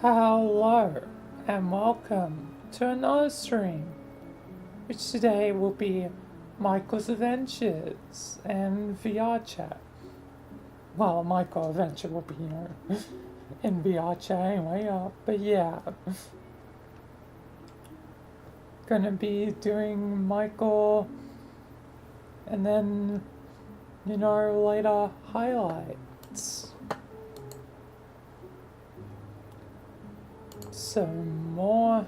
Hello and welcome to another stream, which today will be Michael's Adventures and VR chat. Well, Michael Adventure will be in VR chat anyway, but yeah. Gonna be doing Michael and then, later highlights. So more,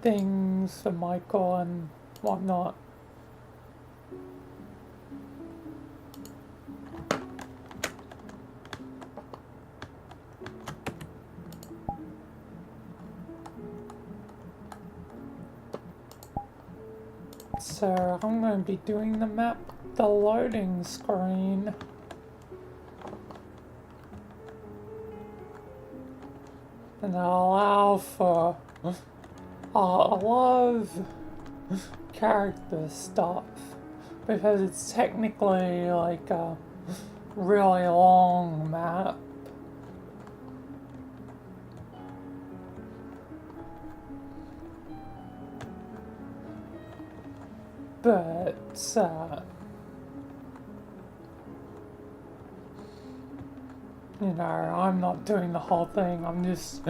things for Michael and whatnot. So I'm going to be doing the map, the loading screen. And allow for a lot of character stuff, because it's technically like a really long map. But I'm not doing the whole thing. I'm just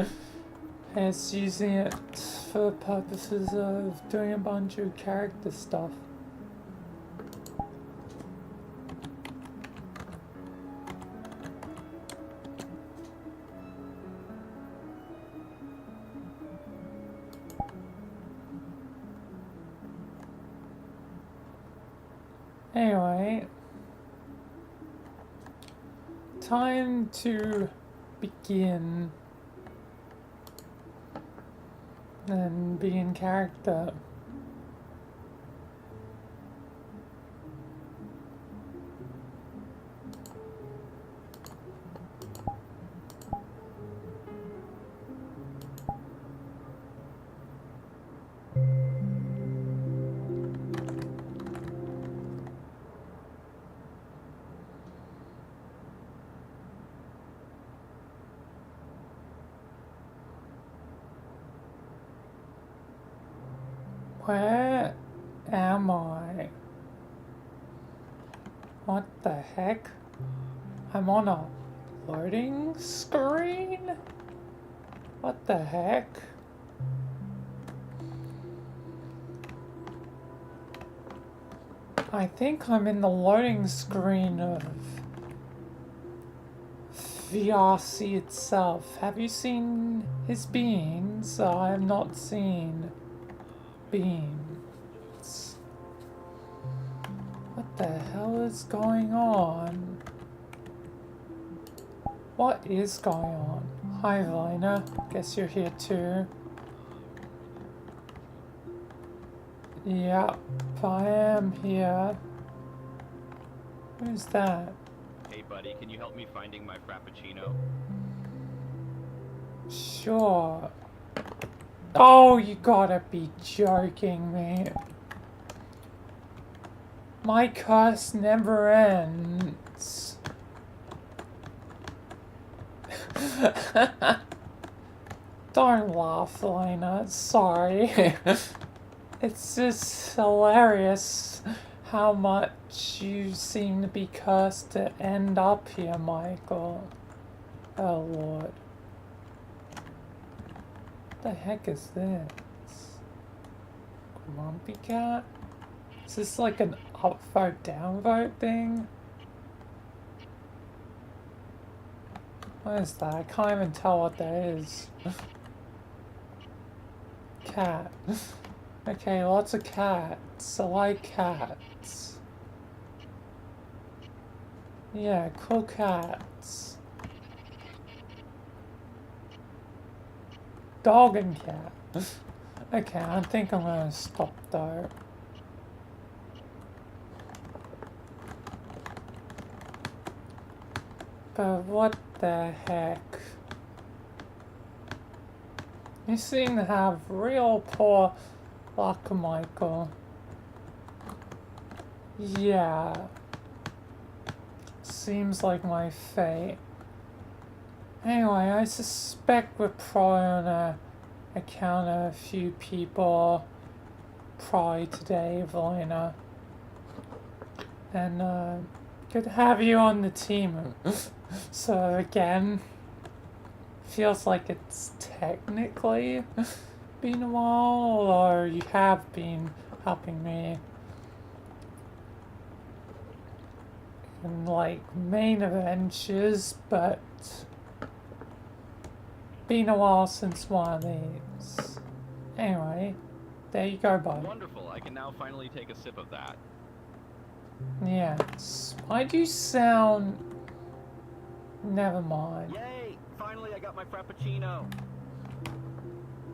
using it for the purposes of doing a bunch of character stuff. Anyway, time to begin and be in character. Where am I? What the heck? I'm on a loading screen? What the heck? I think I'm in the loading screen of VRC itself. Have you seen his beans? I have not seen beans. What the hell is going on? What is going on? Hi, Lena. Guess you're here too. Yep, I am here. Who's that? Hey buddy, can you help me finding my Frappuccino? Sure. Oh, you gotta be joking me. My curse never ends. Don't laugh, Lena. Sorry. It's just hilarious how much you seem to be cursed to end up here, Michael. Oh, Lord. What the heck is this? Grumpy Cat? Is this like an upvote, downvote thing? What is that? I can't even tell what that is. Cat. Okay, lots of cats. I like cats. Yeah, cool cats. Dog and cat. Okay, I think I'm gonna stop though. But what the heck? You seem to have real poor luck, Michael. Yeah. Seems like my fate. Anyway, I suspect we're probably gonna encounter a few people probably today, Valina. And good to have you on the team. So again, feels like it's technically been a while, or you have been helping me in like main adventures, but been a while since one of these. Anyway, there you go, bud. Wonderful, I can now finally take a sip of that. Yes. Why do you sound... Never mind. Yay! Finally I got my Frappuccino!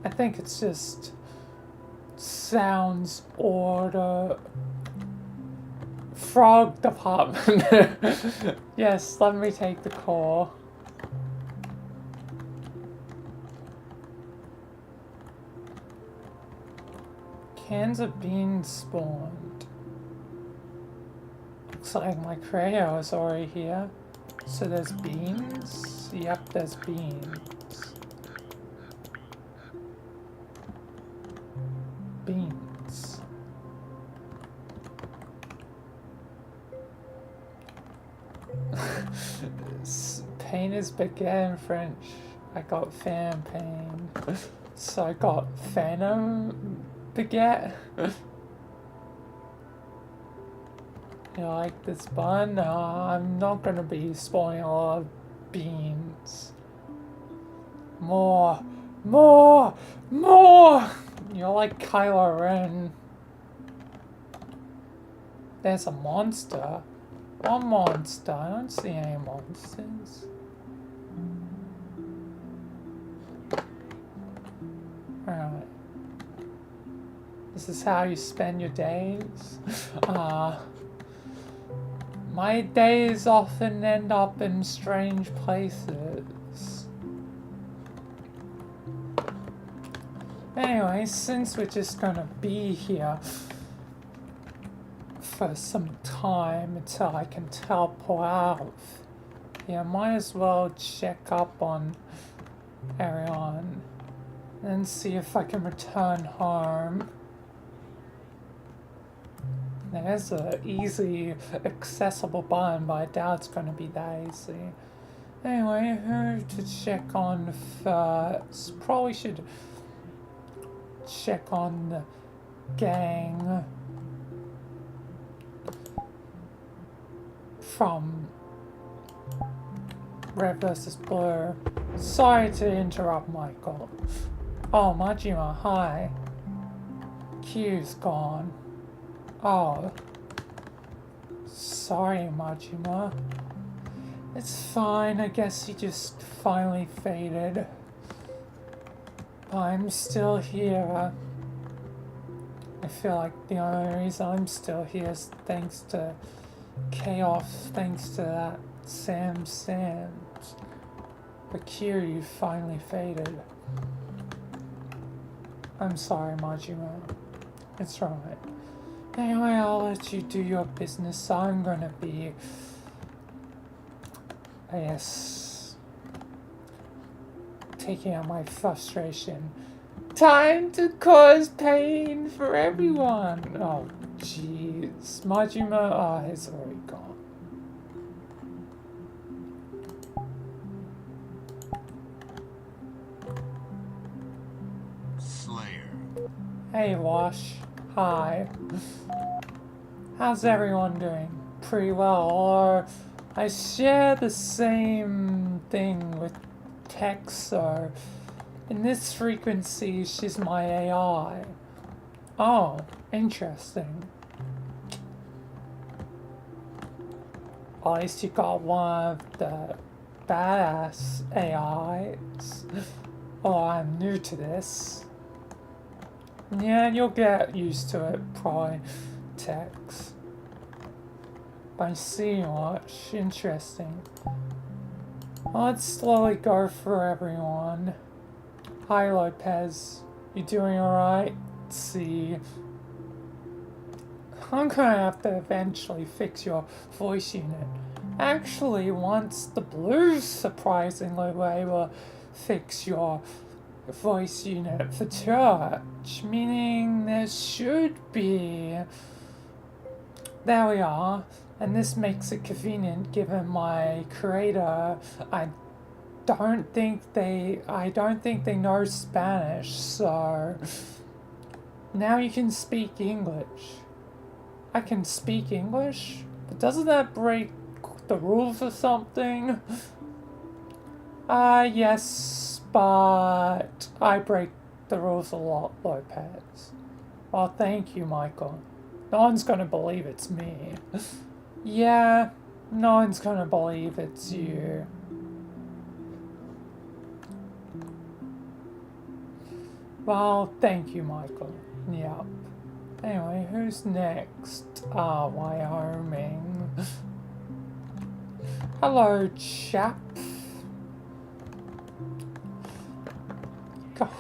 I think it's just... sounds order... Frog department. Yes, let me take the call. Cans of beans spawned. Looks like my Creo is already here. So there's beans? Yep, there's beans. Beans. Pain is baguette in French. I got fan pain. So I got phantom baguette. You like this bun? No, I'm not gonna be spoiling a lot of beans. More! More! More! You're like Kylo Ren. There's a monster. What monster? I don't see any monsters. Alright. This is how you spend your days? My days often end up in strange places. Anyway, since we're just gonna be here for some time until I can teleport out, yeah, might as well check up on Arion and see if I can return home. There's a easily accessible button, but I doubt it's going to be that easy. Anyway, who to check on first? Probably should check on the gang from Red vs. Blue. Sorry to interrupt, Michael. Oh, Majima, hi. Q's gone. Oh. Sorry, Majima. It's fine, I guess he just finally faded. I'm still here. I feel like the only reason I'm still here is thanks to Chaos, thanks to that Sam Sands. But Q, you finally faded. I'm sorry, Majima. It's alright. Anyway, I'll let you do your business. I'm gonna be, I guess, taking out my frustration. Time to cause pain for everyone! Oh, jeez. Majima, oh, he's already gone. Slayer. Hey, Wash. Hi. How's everyone doing? Pretty well, or I share the same thing with Tex, so in this frequency, she's my AI. Oh, interesting. At least you got one of the badass AIs. Oh, I'm new to this. Yeah, you'll get used to it, probably, Tex. But I see much. Interesting. Let's slowly go for everyone. Hi, Lopez. You doing alright? See. I'm gonna have to eventually fix your voice unit. Actually, once the Blues surprisingly were able to fix your voice unit for church, meaning there should be. There we are, and this makes it convenient given my creator. I don't think they know Spanish, so now you can speak English. I can speak English, but doesn't that break the rules or something? Yes, but I break the rules a lot, Lopez. Well, thank you, Michael. No one's gonna believe it's me. Yeah, no one's gonna believe it's you. Well, thank you, Michael. Yep. Anyway, who's next? Wyoming. Hello, chap.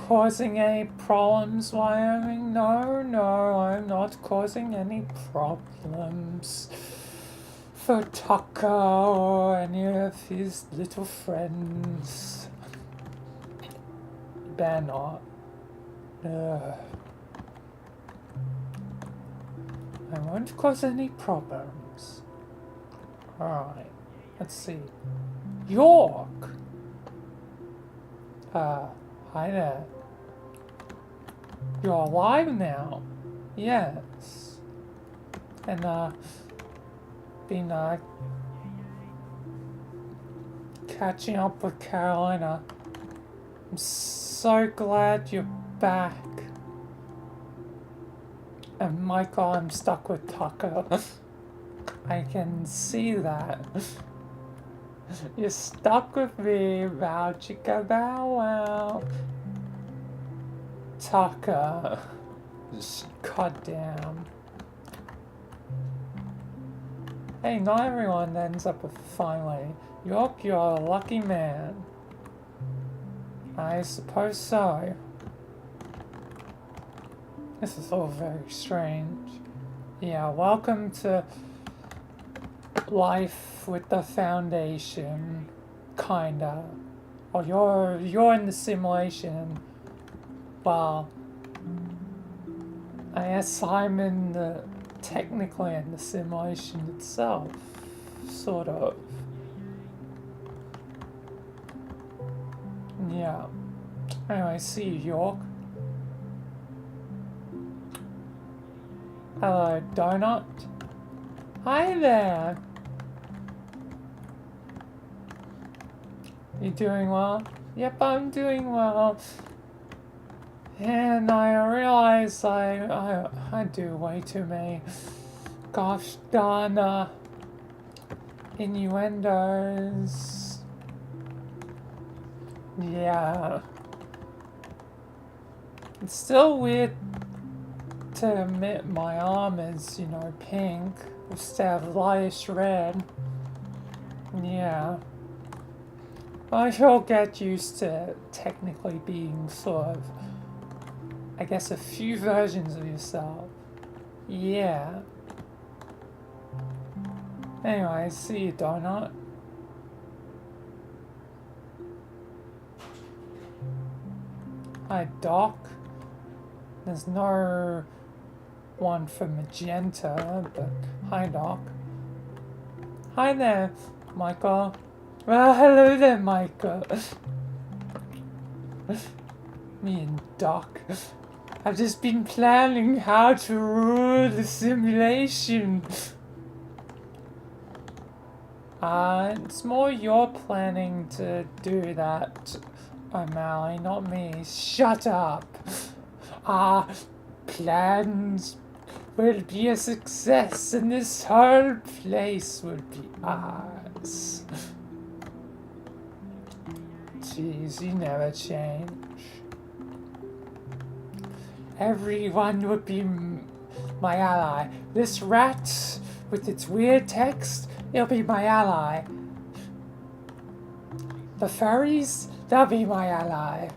Causing any problems, Wyoming? No, I'm not causing any problems for Tucker or any of his little friends. Better not. I won't cause any problems. Alright, let's see. York! Hi there. You're alive now? Yes. And, been, catching up with Carolina. I'm so glad you're back. And Michael, I'm stuck with Tucker. I can see that. You're stuck with me, bow chicka bow wow. Tucker. Goddamn. Hey, not everyone ends up with finally. York, you're a lucky man. I suppose so. This is all very strange. Yeah, welcome to life with the Foundation, kinda. Well, you're in the simulation. Well, I guess I'm technically in the simulation itself, sort of. Yeah. Anyway, see you, York. Hello, Donut. Hi there. You doing well? Yep, I'm doing well. And I realize I do way too many gosh darn innuendos. Yeah. It's still weird to admit my arm is, pink instead of lightish red. Yeah. I shall get used to technically being sort of, I guess, a few versions of yourself. Yeah. Anyway, see you, Donut. Hi, Doc. There's no one for Magenta, but hi, Doc. Hi there, Michael. Well, hello there, Michael. Me and Doc. I've just been planning how to rule the simulation. It's more you're planning to do that, O'Malley, not me. Shut up. Plans will be a success and this whole place will be ours. Jeez, you never change. Everyone would be my ally. This rat with its weird text, it'll be my ally. The furries, they'll be my ally.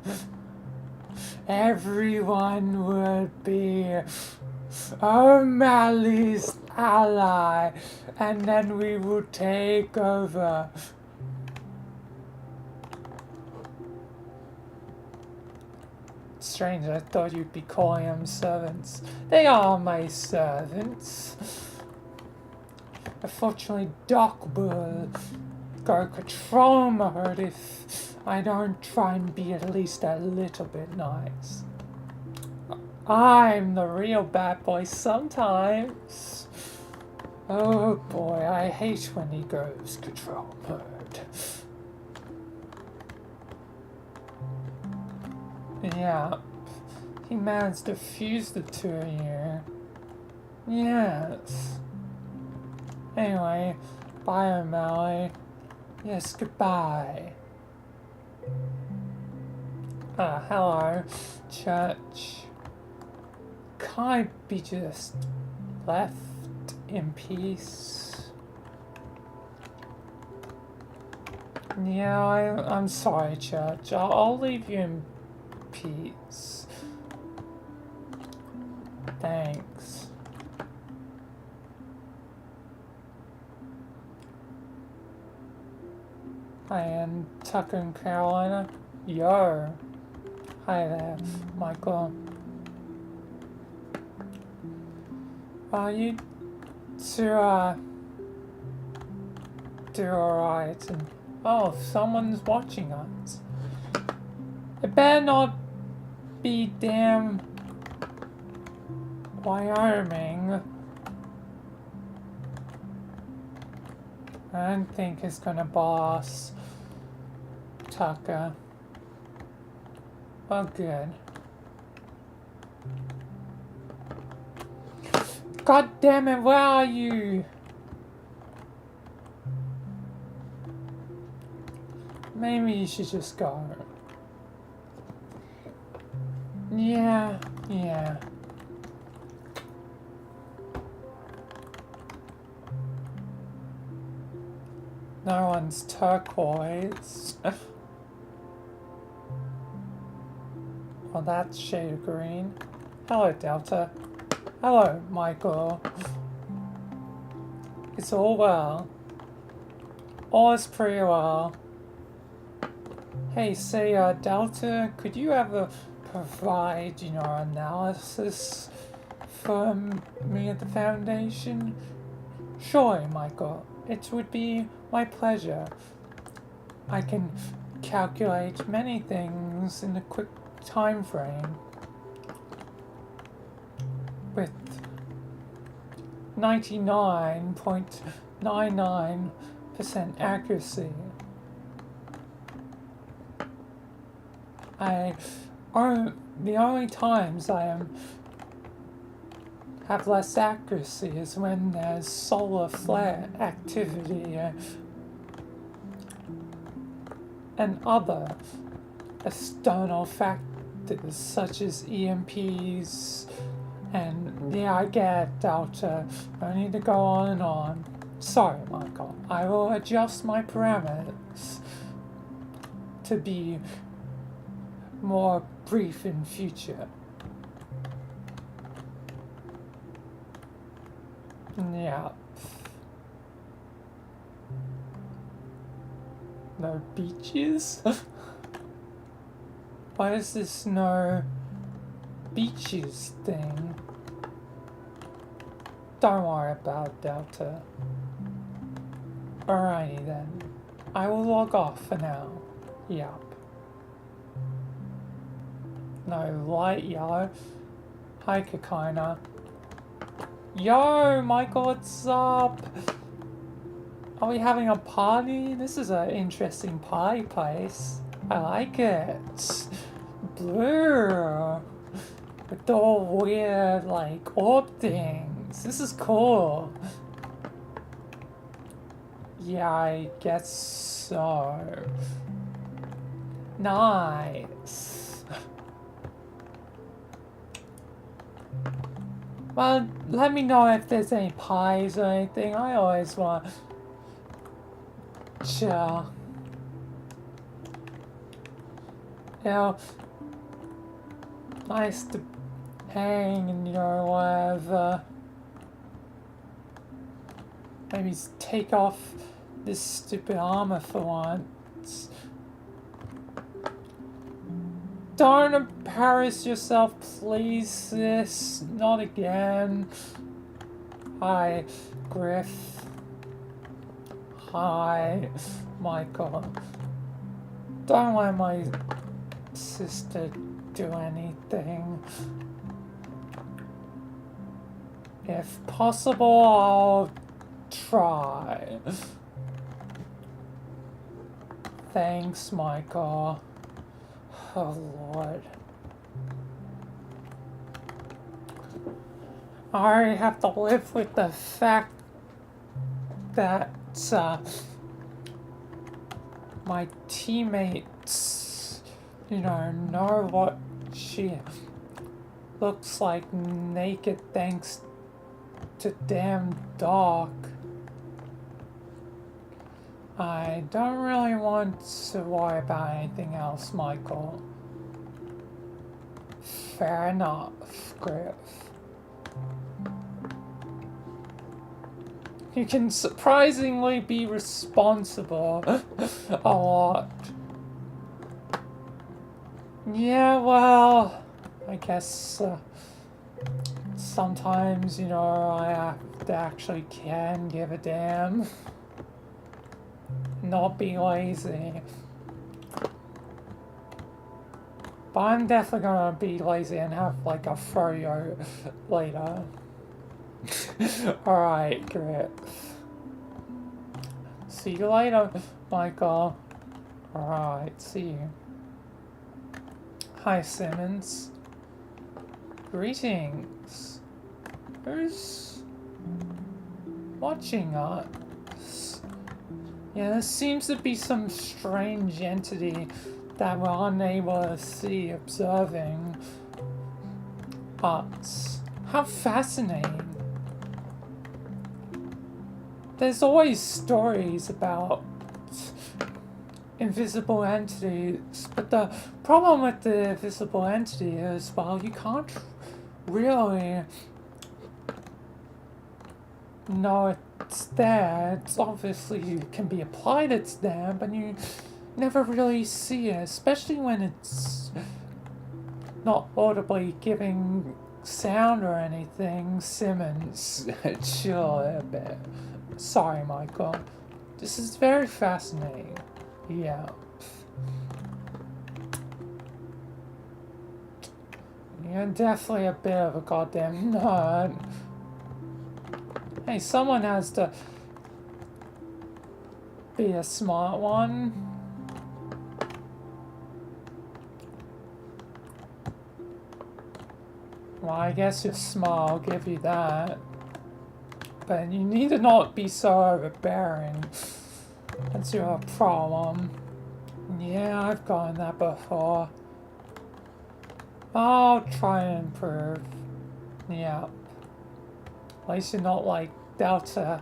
Everyone would be O'Malley's ally, and then we will take over. Strange, I thought you'd be calling them servants. They are my servants. Unfortunately, Doc will go control mode if I don't try and be at least a little bit nice. I'm the real bad boy sometimes. Oh boy, I hate when he goes control mode. Yeah, he managed to fuse the two of you. Yes. Anyway, bye O'Malley. Yes, goodbye. Hello, Church. Can't I be just left in peace? Yeah, I'm sorry, Church. I'll leave you in peace. Thanks. Hi, and Tucker and Carolina. Yo. Hi there, Michael. You two, do alright, and oh, someone's watching us. It better not be damn Wyoming. I don't think it's gonna boss Tucker. Oh, good. God damn it, where are you? Maybe you should just go. Yeah. No one's turquoise. Well, that's shade of green. Hello, Delta. Hello, Michael. It's all well. All is pretty well. Hey, say, Delta, could you ever provide, analysis for me at the Foundation? Sure, Michael. It would be my pleasure. I can calculate many things in a quick time frame with 99.99% accuracy. The only times I have less accuracy is when there's solar flare activity and other external factors such as EMPs. And yeah, I get Delta. I need to go on and on. Sorry, Michael. I will adjust my parameters to be more brief in future. Yeah. No beaches? What is this no beaches thing? Don't worry about Delta. Alrighty then. I will log off for now. Yup. No light yellow. Hi, Kakina. Yo, Michael, what's up? Are we having a party? This is an interesting party place. I like it. Blue. With all weird, like, orb things. This is cool. Yeah, I guess so. Nice. Well, let me know if there's any pies or anything. I always want to chill. Nice to hang and, whatever. maybe take off this stupid armor for once. Don't embarrass yourself, please, sis. Not again. Hi, Griff. Hi, Michael. Don't let my sister do anything. If possible, I'll try. Thanks, Michael. Oh, Lord. I already have to live with the fact that, my teammates, know what she looks like naked thanks to damn Doc. I don't really want to worry about anything else, Michael. Fair enough, Griff. You can surprisingly be responsible a lot. Yeah, well, I guess sometimes, I actually can give a damn. Not be lazy. But I'm definitely gonna be lazy and have like a froyo later. Alright, great. See you later, Michael. Alright, see you. Hi, Simmons. Greetings. Who's watching us? Yeah, there seems to be some strange entity that we're unable to see observing us. How fascinating. There's always stories about invisible entities, but the problem with the invisible entity is, well, you can't really know it's there. It's obviously can be applied it's there, but you never really see it, especially when it's not audibly giving sound or anything. Simmons, chill a bit. Sorry, Michael. This is very fascinating. Yeah. You're definitely a bit of a goddamn nerd. Hey, someone has to be a smart one. Well, I guess you're smart, I'll give you that. But you need to not be so overbearing. That's your problem. Yeah, I've gotten that before. I'll try and improve. Yeah. At least you're not like Delta.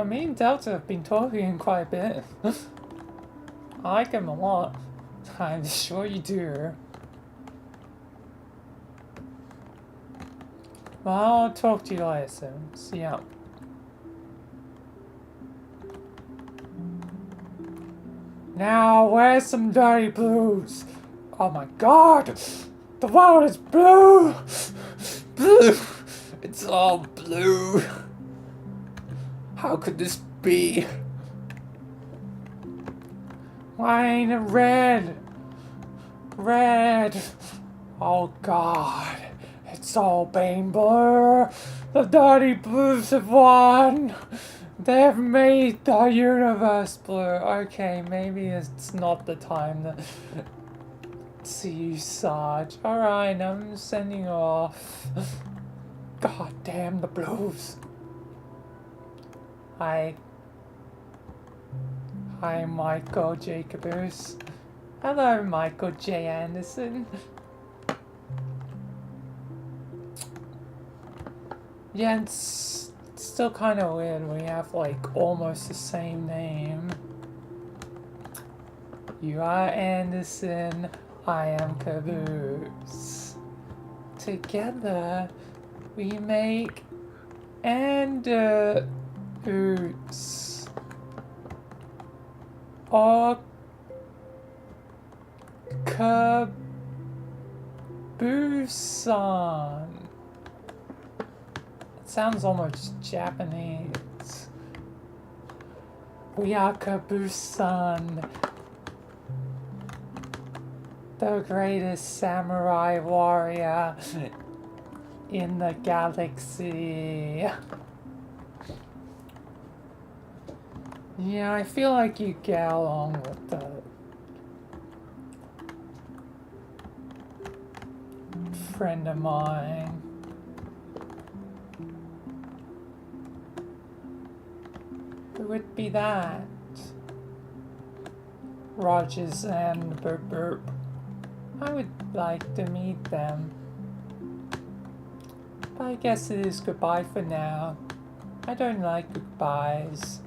Me and Delta have been talking quite a bit. I like him a lot. I'm sure you do. Well, I'll talk to you later, Sims. Yeah. Now, where's some dirty blues? Oh my god! The world is blue! Blue! It's all blue! How could this be? Why ain't it red? Red! Oh god. It's all been blue. The dirty blues have won. They've made the universe blue. Okay, maybe it's not the time to see you, Sarge. Alright, I'm sending you off. God damn the blues. Hi, Michael Jacobus. Hello, Michael J. Anderson. Yeah, it's still kind of weird. We have like almost the same name. You are Anderson. I am Caboose. Together, we make And, oops. Okabusan. It sounds almost Japanese. Okabusan. The greatest samurai warrior in the galaxy. Yeah, I feel like you get along with the friend of mine. Who would be that? Rogers and Burp Burp. I would like to meet them. But I guess it is goodbye for now. I don't like goodbyes.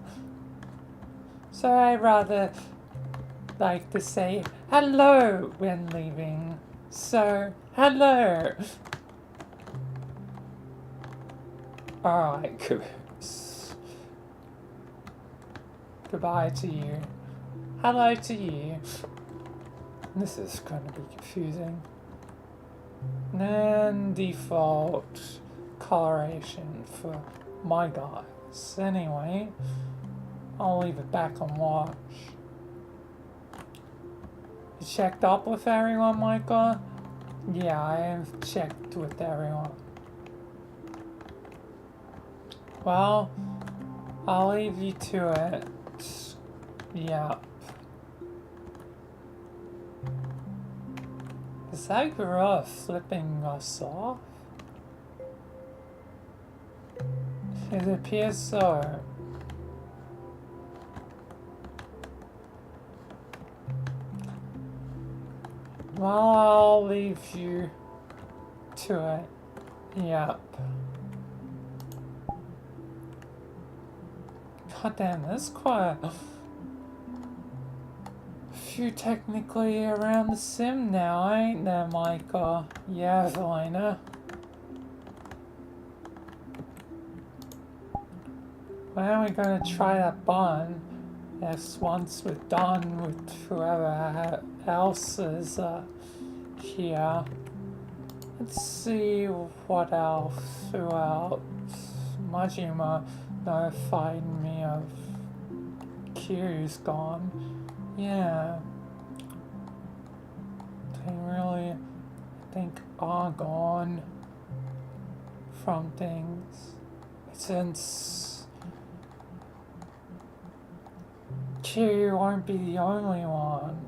So I rather like to say hello when leaving. So, hello! Alright, Caboose. Goodbye to you. Hello to you. This is going to be confusing. And default coloration for my guys. Anyway, I'll leave it back on watch. You checked up with everyone, Michael? Yeah, I have checked with everyone. Well, I'll leave you to it. Yep. Is that gorilla flipping us off? It appears so. Well, I'll leave you to it. Yep. God damn, there's quite a few technically around the sim now, ain't there, Micah? Yeah, Evelina. When are we gonna try that bun? Yes, once we're done with whoever else is here. Let's see what else. Who else? Majima notified me of Kiryu's gone. Yeah. They really, I think, are gone from things. Since Kiryu won't be the only one.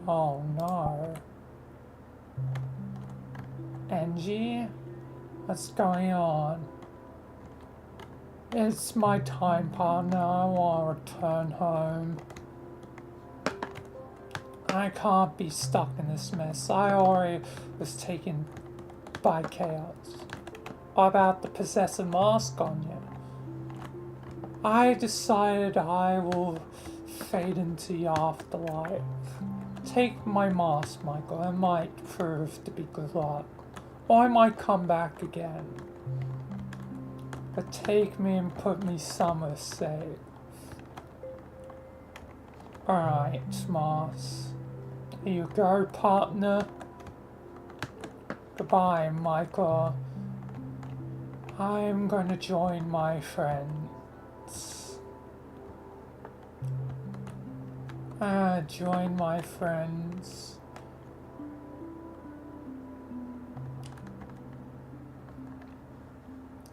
Oh no. Angie? What's going on? It's my time, partner. I want to return home. I can't be stuck in this mess. I already was taken by chaos. What about the possessive mask on you? I decided I will fade into the afterlife. Take my mask, Michael. It might prove to be good luck. Or I might come back again. But take me and put me somewhere safe. Alright, Mars. Here you go, partner. Goodbye, Michael. I'm gonna join my friends. Join my friends.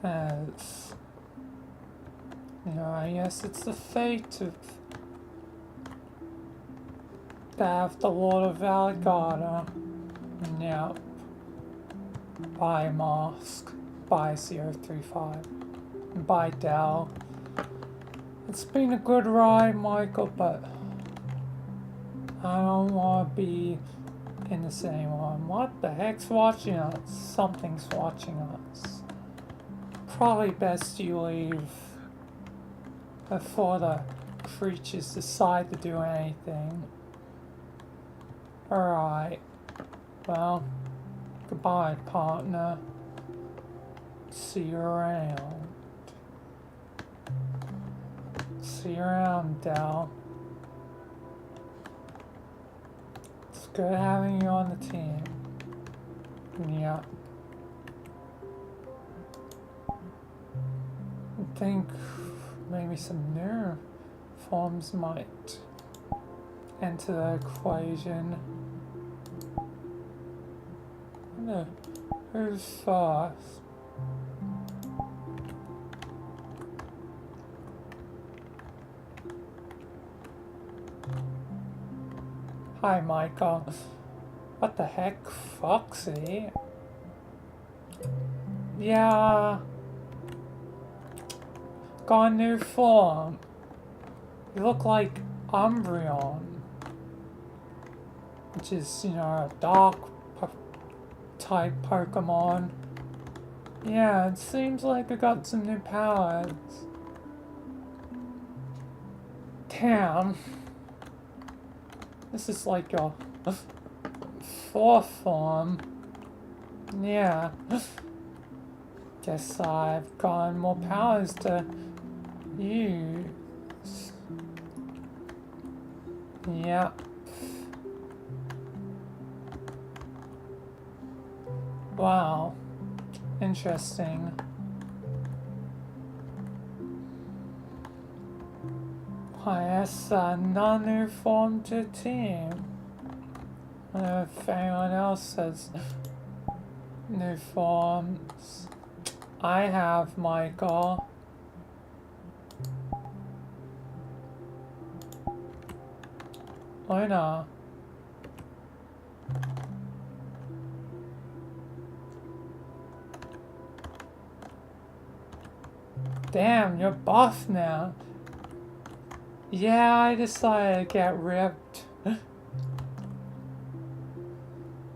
As you know, I guess it's the fate of the Lord of Valgada. Yep. Bye, Mask. Bye, 035. Bye, Dell. It's been a good ride, Michael, but I don't want to be in the same one. What the heck's watching us? Something's watching us. Probably best you leave before the creatures decide to do anything. Alright. Well, goodbye, partner. See you around. See you around, Dell. It's good having you on the team. Yeah. I think maybe some new forms might enter the equation. I wonder who's first. Hi, Michael. What the heck, Foxy? Yeah. Got a new form. You look like Umbreon. Which is, you know, a dark type Pokemon. Yeah, it seems like I got some new powers. Damn. This is like your fourth form. Yeah. Guess I've gotten more powers to use. Yeah. Wow. Interesting. I guess another new form to team. I don't know if anyone else has new forms. I have, Michael. Luna. Damn, you're buff now. Yeah, I decided to get ripped.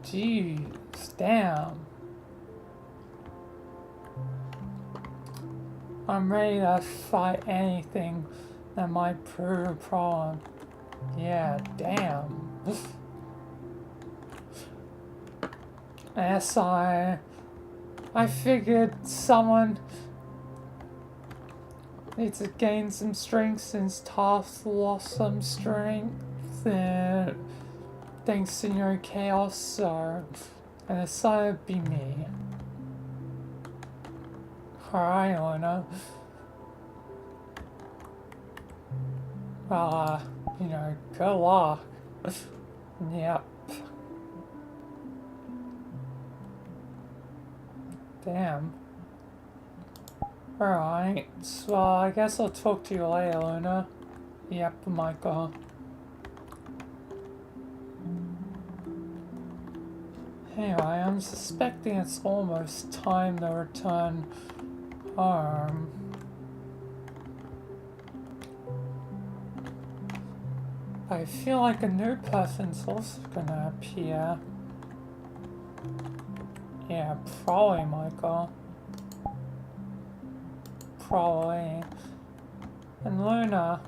Jeez, damn. I'm ready to fight anything that might prove a problem. Yeah, damn. Yes, I figured someone needs to gain some strength since Toph lost some strength, and thanks to your chaos, so I decided to be me. Alright, Luna. Well, you know, good luck. Yep. Damn. Alright, so I guess I'll talk to you later, Luna. Yep, Michael. Anyway, I'm suspecting it's almost time to return home. I feel like a new person's also gonna appear. Yeah, probably, Michael. Probably. And Luna.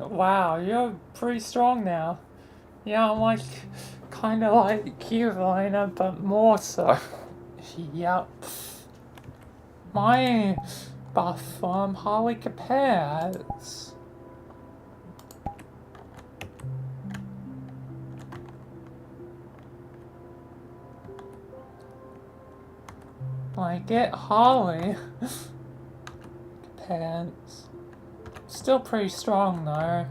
Wow, you're pretty strong now. Yeah, I'm like, kinda like you, Luna, but more so. Yep. My buff form hardly compares. Like, it hardly compares. Still pretty strong, though.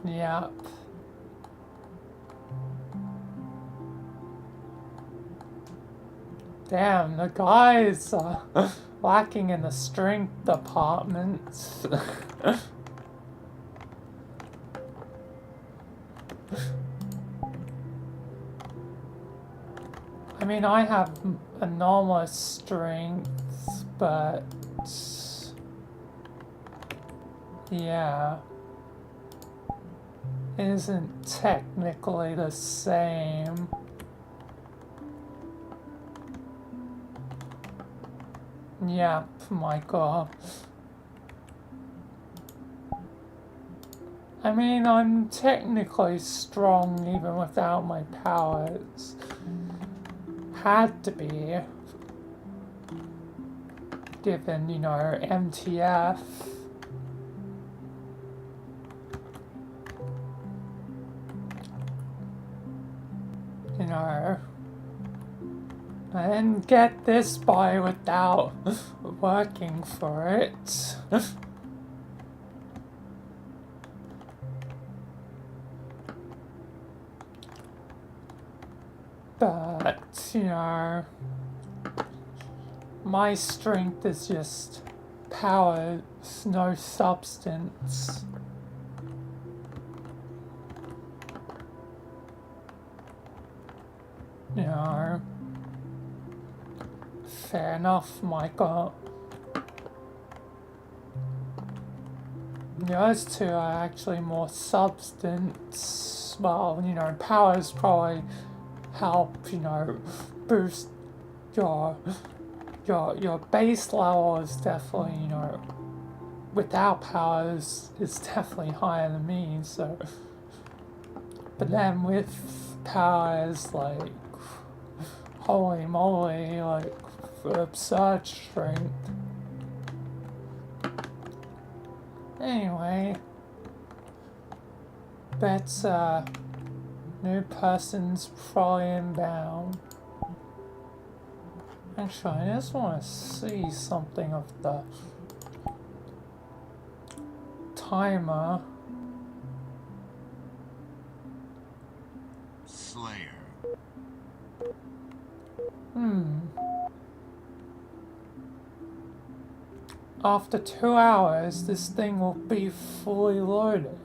Yep. Damn, the guy's lacking in the strength department. I mean, I have enormous strength, but yeah, it isn't technically the same. Yep, Michael. I mean, I'm technically strong even without my powers. Had to be. Given, you know, MTF. You know, I didn't get this by without working for it. But, you know, my strength is just power, no substance. You know, fair enough, Michael. Those two are actually more substance. Well, you know, powers probably help, you know, boost your base level is definitely, you know, without powers is definitely higher than me, so. But then with powers, like, holy moly, like, absurd strength. Anyway, that's, new person's probably inbound. Actually, I just want to see something of the timer. Slayer. After 2 hours, this thing will be fully loaded.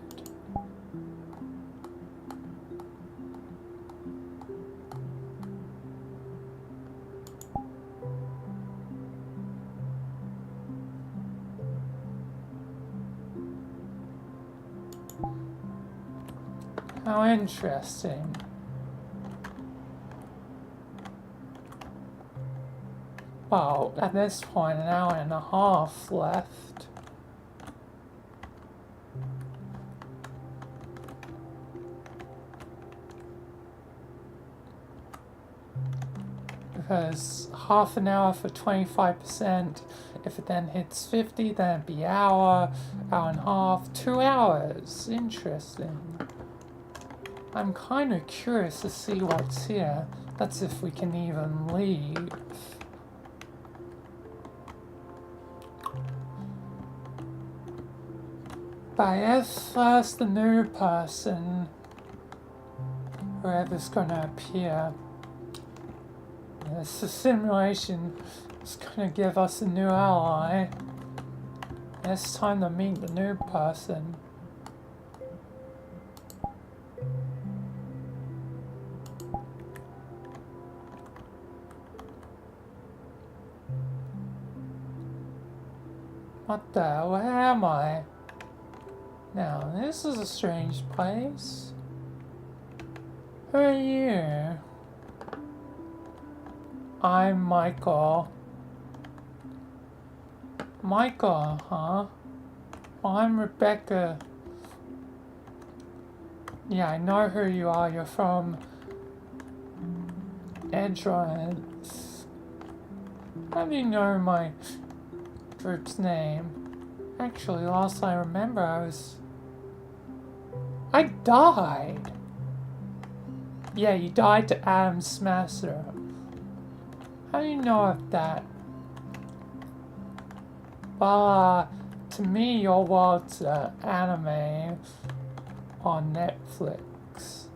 How interesting. Well, at this point, an hour and a half left. Because half an hour for 25%, if it then hits 50, then it'd be hour and a half, 2 hours. Interesting. I'm kind of curious to see what's here. That's if we can even leave. But if first the new person, whoever's gonna appear, this simulation is gonna give us a new ally. It's time to meet the new person. What the? Where am I? Now, this is a strange place. Who are you? I'm Michael. Michael, huh? Well, I'm Rebecca. Yeah, I know who you are. You're from Edrons. How do you know my group's name? Actually, last I remember, I died! Yeah, you died to Adam Smasher. How do you know of that? Well, to me, your world's anime on Netflix.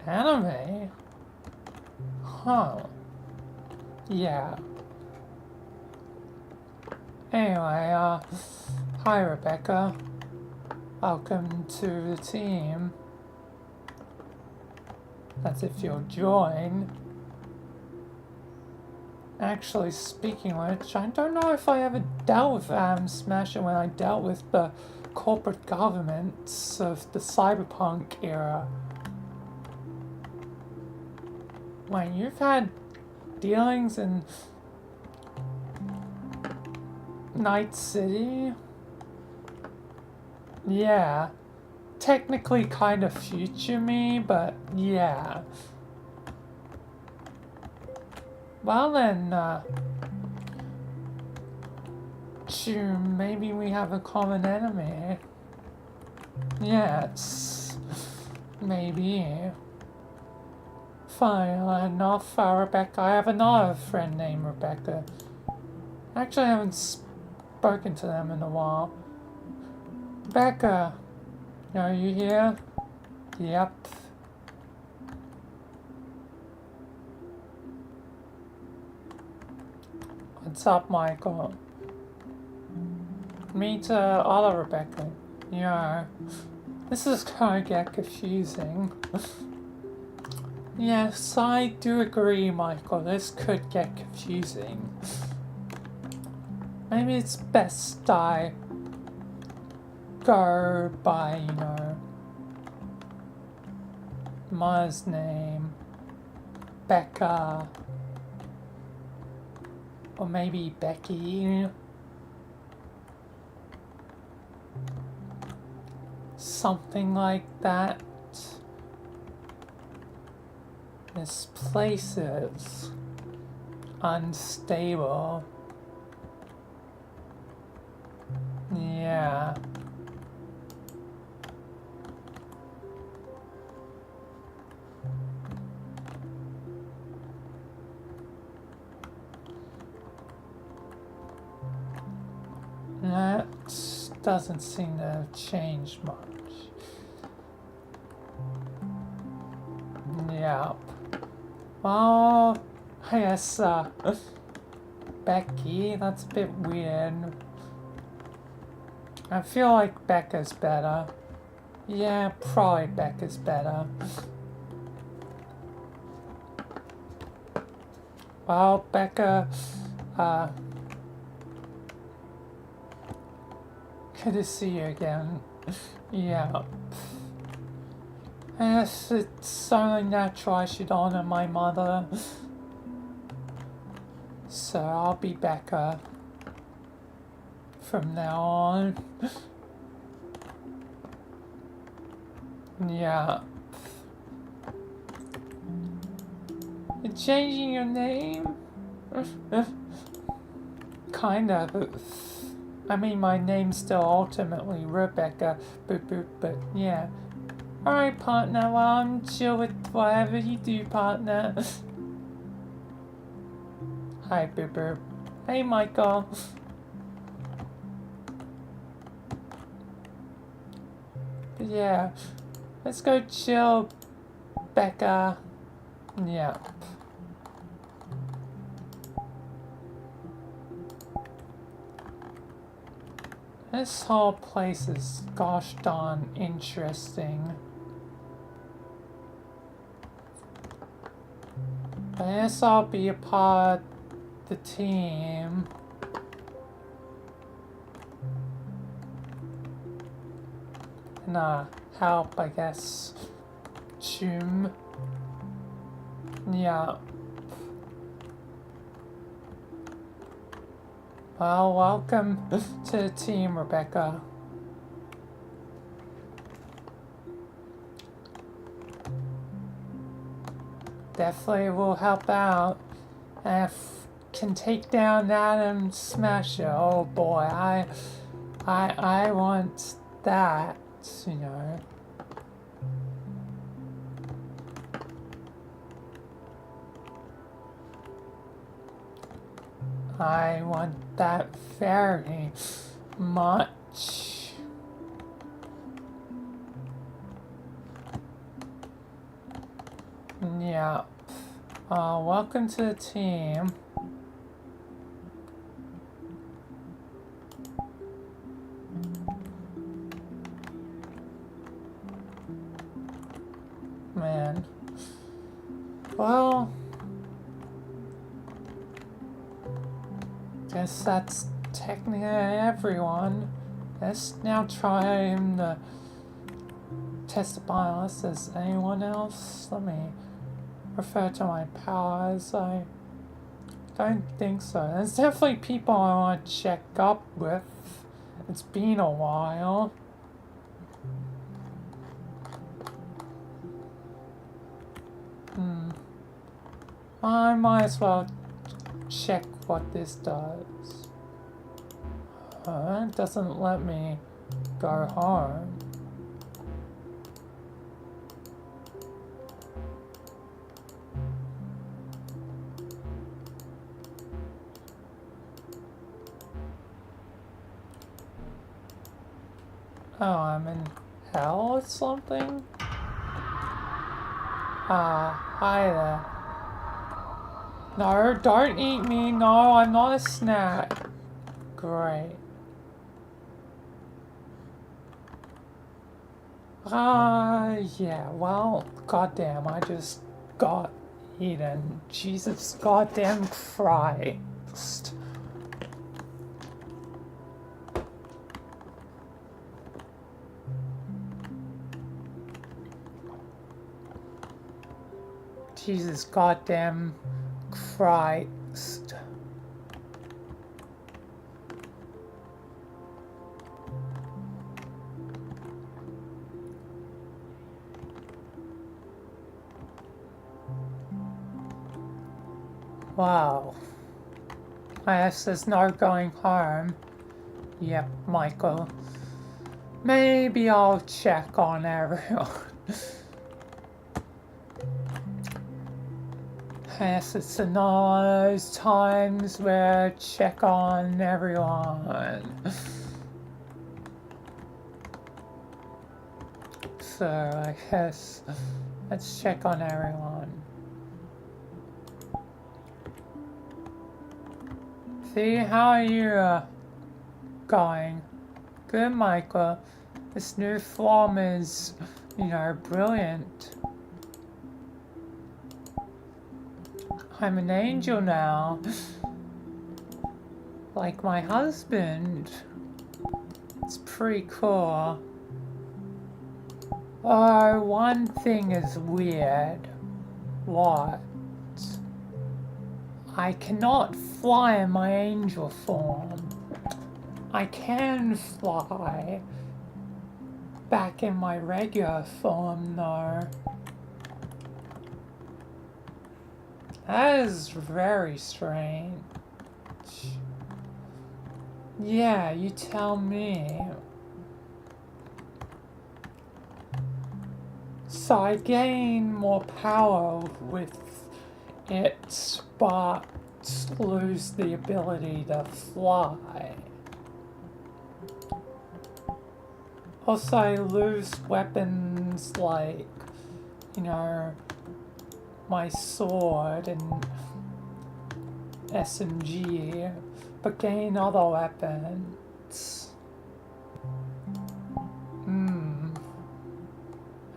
Anime? Huh. Yeah. Anyway, hi Rebecca. Welcome to the team. That's if you'll join. Actually, speaking of which, I don't know if I ever dealt with Adam Smasher when I dealt with the corporate governments of the cyberpunk era. Wait, you've had dealings in Night City? Yeah. Technically kind of future me, but yeah. Well then, maybe we have a common enemy. Yes. Maybe. Fine, enough, Rebecca. I have another friend named Rebecca. Actually, I haven't spoken to them in a while. Rebecca, are you here? Yep. What's up, Michael? Meet other Rebecca. Yeah. This is gonna get confusing. Yes, I do agree, Michael. This could get confusing. Maybe it's best I go by, you know, Ma's name, Becca, or maybe Becky. Something like that. This place is unstable. Yeah. That doesn't seem to have changed much. Yep. Oh, yes, Becky, that's a bit weird. I feel like Becca's better. Yeah, probably Becca's better. Well, Becca, good to see you again. Yeah. Yes, it's only natural I should honor my mother. So I'll be Becca from now on. Yeah. You're changing your name? Kind of. I mean, my name's still ultimately Rebecca, but yeah. Alright, partner, well, I'm chill with whatever you do, partner. Hi, Boo. Hey, Michael. But yeah, let's go chill, Becca. Yeah. This whole place is gosh darn interesting. I guess I'll be a part of the team. And help, I guess. Choom. Yeah. Well, welcome to the team, Rebecca. Definitely will help out. And if can take down Adam Smasher, oh boy, I want that, you know. I want that very much. Yeah. Welcome to the team. Man. Well, guess that's technically everyone. Let's now try him to test the bios. Is anyone else? Let me refer to my powers. I don't think so. There's definitely people I want to check up with. It's been a while. I might as well check what this does. It doesn't let me go home. Oh, I'm in hell or something? Hi there. No, don't eat me. No, I'm not a snack. Great. Yeah, well, goddamn, I just got eaten. Jesus goddamn Christ. Jesus goddamn Christ. Wow. I guess there's no going home. Yep, Michael. Maybe I'll check on everyone. Yes, it's another of those times where I check on everyone. So I guess let's check on everyone. See, how are you going? Good, Michael. This new form is, brilliant. I'm an angel now. Like my husband. It's pretty cool. Oh, one thing is weird. What? I cannot fly in my angel form. I can fly back in my regular form though. That is very strange. Yeah, you tell me. So I gain more power with it, but lose the ability to fly. Also, I lose weapons like, my sword and SMG, but gain other weapons.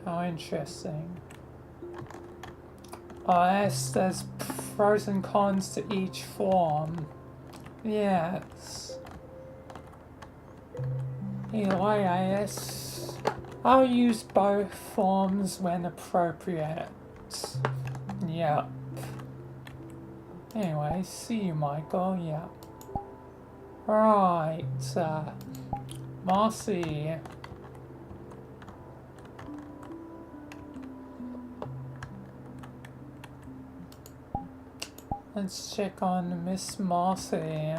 How interesting. Oh, yes, there's pros and cons to each form. Yes. Either way, I guess I'll use both forms when appropriate. Yep. Anyway, see you, Michael. Yep. Right, Marcy. Let's check on Miss Marcy.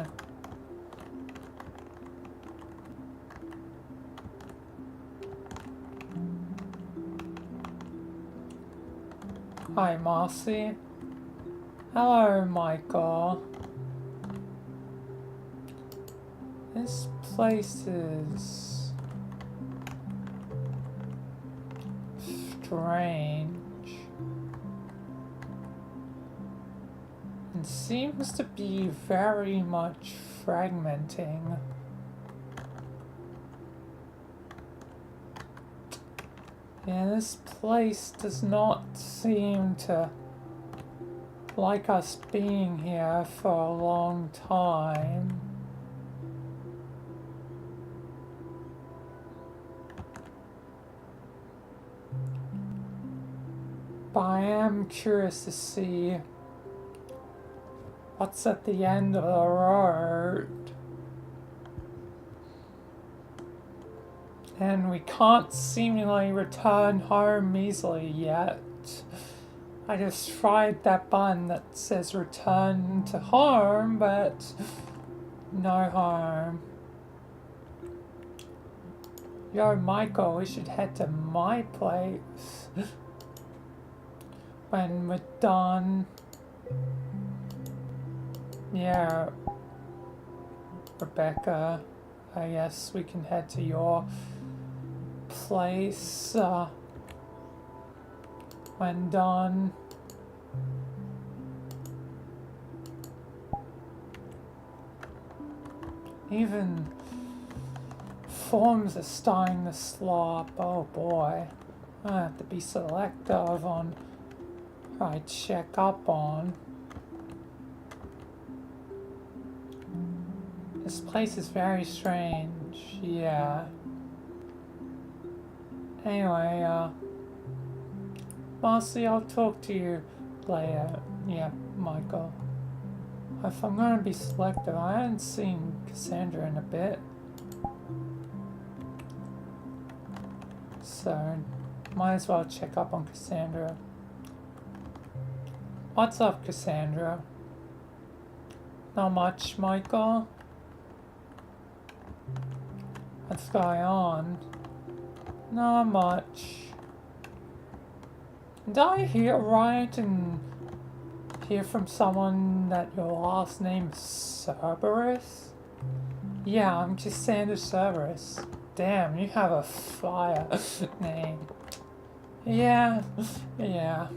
Hi, Marcy. Hello, Michael. This place is strange. It seems to be very much fragmenting. Yeah, this place does not seem to like us being here for a long time. But I am curious to see what's at the end of the road. And we can't seemingly return home easily yet. I just fried that bun that says return to home, but no home. Yo, Michael, we should head to my place when we're done. Yeah, Rebecca, I guess we can head to your place when done. Even forms are starting to slop. Oh boy, I have to be selective on who I check up on. This place is very strange, yeah. Anyway, Marcy, I'll talk to you later. Yeah, Michael. If I'm gonna be selective, I haven't seen Cassandra in a bit. So, might as well check up on Cassandra. What's up, Cassandra? Not much, Michael. What's going on? Not much. Did I hear right and hear from someone that your last name is Cerberus? Yeah, I'm Cassandra Cerberus. Damn, you have a fire name. Yeah, yeah.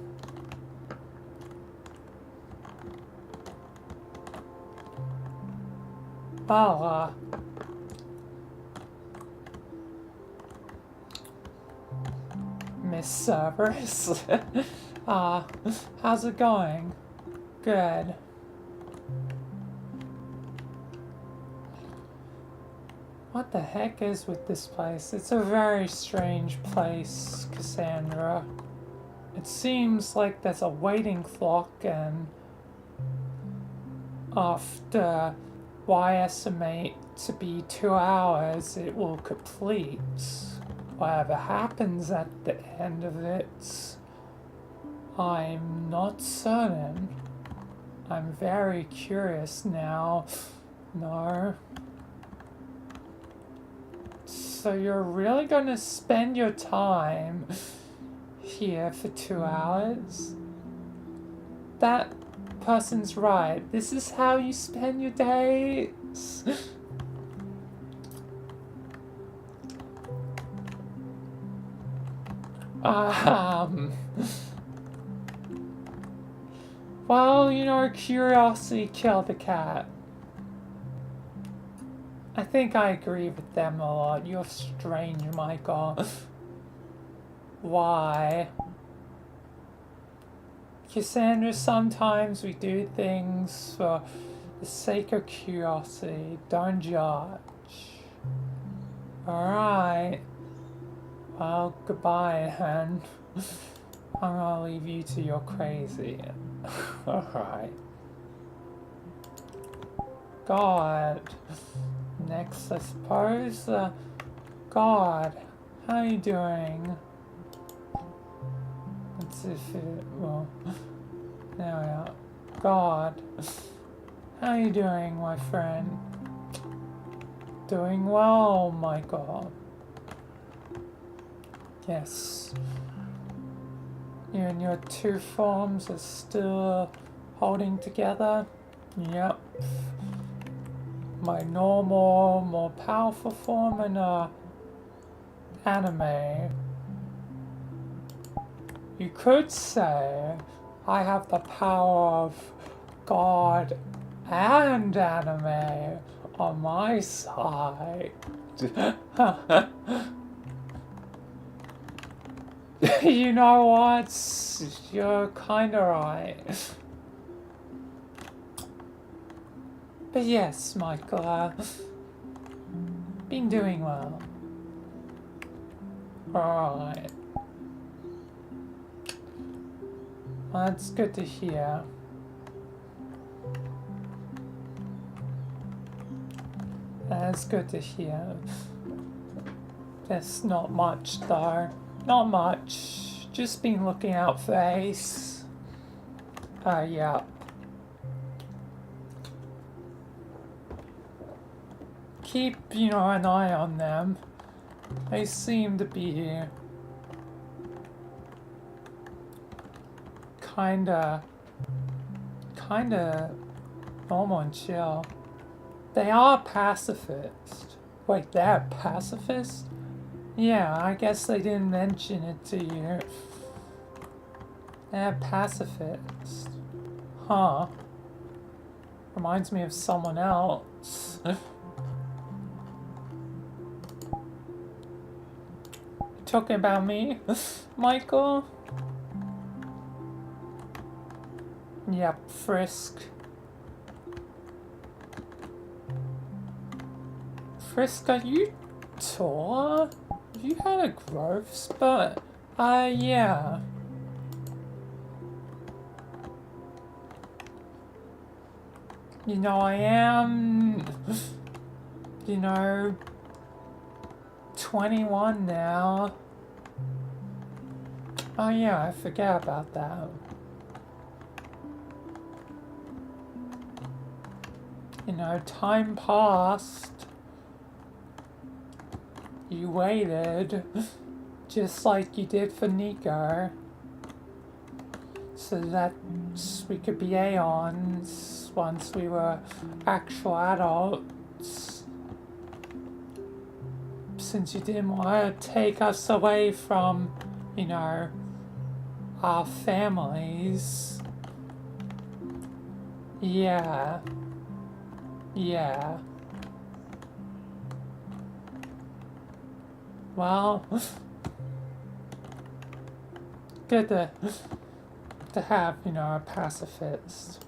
Well, Miss Cerberus. How's it going? Good. What the heck is with this place? It's a very strange place, Cassandra. It seems like there's a waiting clock, and after what I estimate to be 2 hours, it will complete. Whatever happens at the end of it, I'm not certain. I'm very curious now. No. So you're really gonna spend your time here for 2 hours? That person's right. This is how you spend your days? Well, you know, curiosity killed the cat. I think I agree with them a lot. You're strange, Michael. Why? Cassandra, sometimes we do things for the sake of curiosity. Don't judge. Alright. Well, goodbye, then. I'm gonna leave you to your crazy. Alright. God. Next, I suppose. God. How you doing? Let's see if it... Well... There we are. God. How you doing, my friend? Doing well, Michael. Yes. You and your two forms are still holding together? Yep. My normal, more powerful form and anime. You could say I have the power of God and anime on my side. You know what? You're kinda right. But yes, Michael, been doing well. Alright. That's good to hear. That's good to hear. There's not much though. Not much. Just been looking out for Ace. Yeah. Keep, an eye on them. They seem to be kinda normal and chill. They are pacifist. Wait, they're pacifist? Yeah, I guess they didn't mention it to you. They're pacifist. Huh. Reminds me of someone else. Talking about me, Michael? Yep, Frisk. Frisk, are you taller? Have you had a growth spurt? Yeah. I am, 21 now. Oh yeah, I forget about that. Time passed. You waited, just like you did for Nico, so that we could be Aeons once we were actual adults. Since you didn't want to take us away from, our families. Yeah. Yeah. Well, good to have, a pacifist.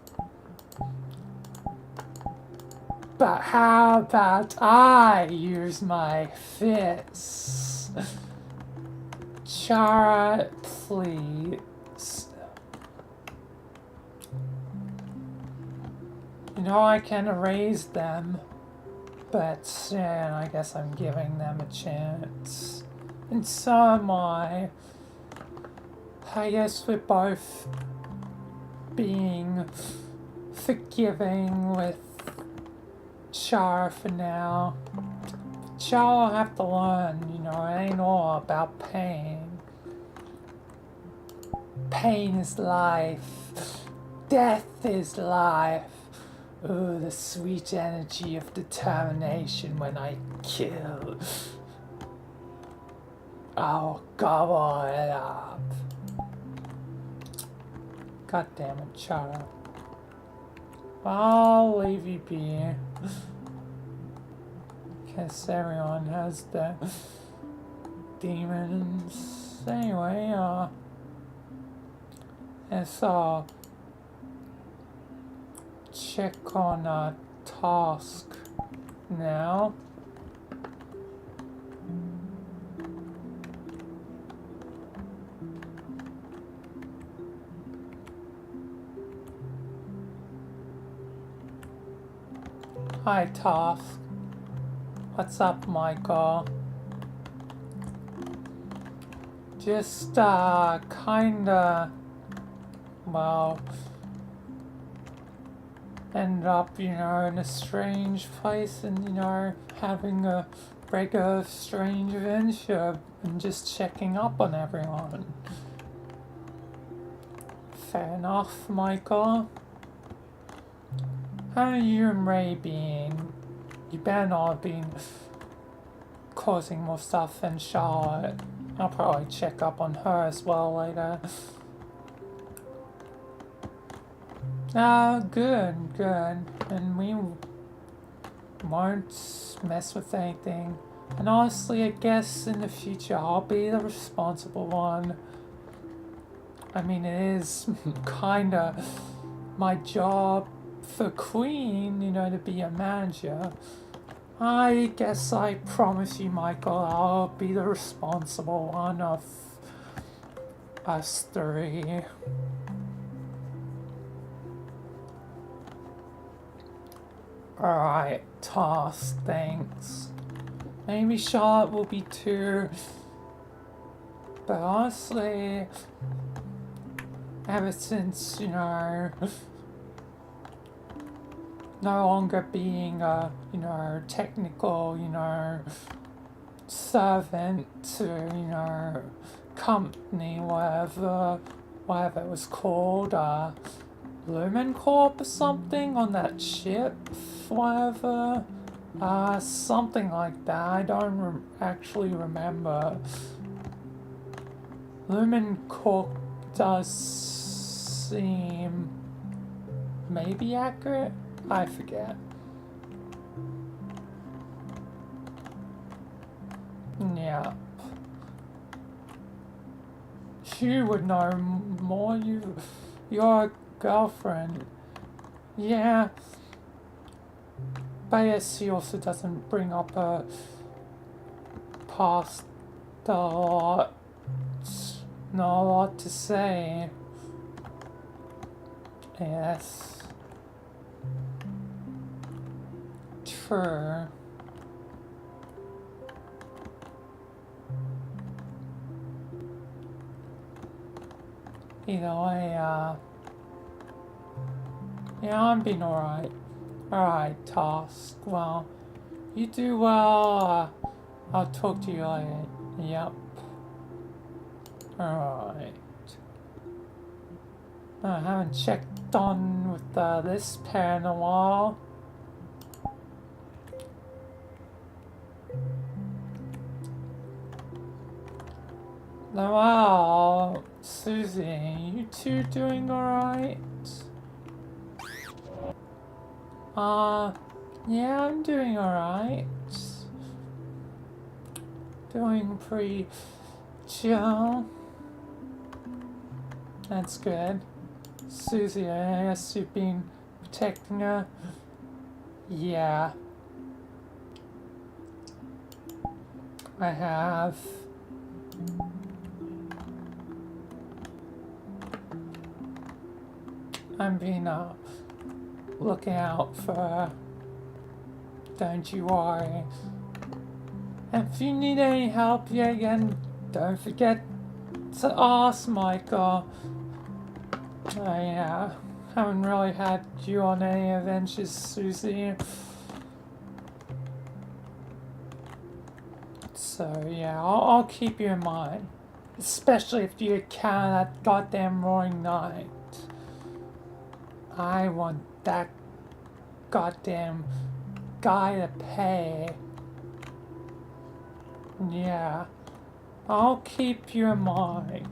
But how about I use my fists? Chara, please. I can erase them, but I guess I'm giving them a chance. And so am I. I guess we're both being forgiving with Char for now. Char will have to learn, it ain't all about pain. Pain is life. Death is life. Oh, the sweet energy of determination when I kill. I'll gobble it up. God damn it, Chara. I'll leave you be. Guess everyone has the demons. Anyway, let's check on a task now. Hi, Task. What's up, Michael? Just, kinda, well, end up, in a strange place and, having a regular strange adventure and just checking up on everyone. Fair enough, Michael. How are you and Ray being? You better not have been causing more stuff than Charlotte. I'll probably check up on her as well later. Good, good. And we won't mess with anything. And honestly, I guess in the future I'll be the responsible one. I mean, it is kinda my job for Queen, to be a manager. I guess I promise you, Michael, I'll be the responsible one of us three. Alright, Task, thanks. Maybe Charlotte will be too. But honestly, ever since, you know, no longer being a, you know, technical, you know, servant to, you know, company, whatever it was called, Lumen Corp or something on that ship, whatever, something like that. I don't actually remember. Lumen Corp does seem maybe accurate. I forget. Yeah. You would know more. Your girlfriend. Yeah. But yes, she also doesn't bring up her past a lot. Not a lot to say. Yes. True. Either way, yeah, I'm being alright. Alright, task. Well, you do well. I'll talk to you later. Yep. Alright. I haven't checked on with this pair in a while. Wow, Susie, you two doing alright? Yeah, I'm doing alright. Doing pretty chill. That's good. Susie, I guess you've been protecting her. Yeah. I have. I've been looking out for her. Don't you worry. And if you need any help yet again, don't forget to ask Michael. I haven't really had you on any adventures, Susie. So yeah, I'll keep you in mind. Especially if you encounter that goddamn roaring knight. I want that goddamn guy to pay. Yeah, I'll keep you in mind.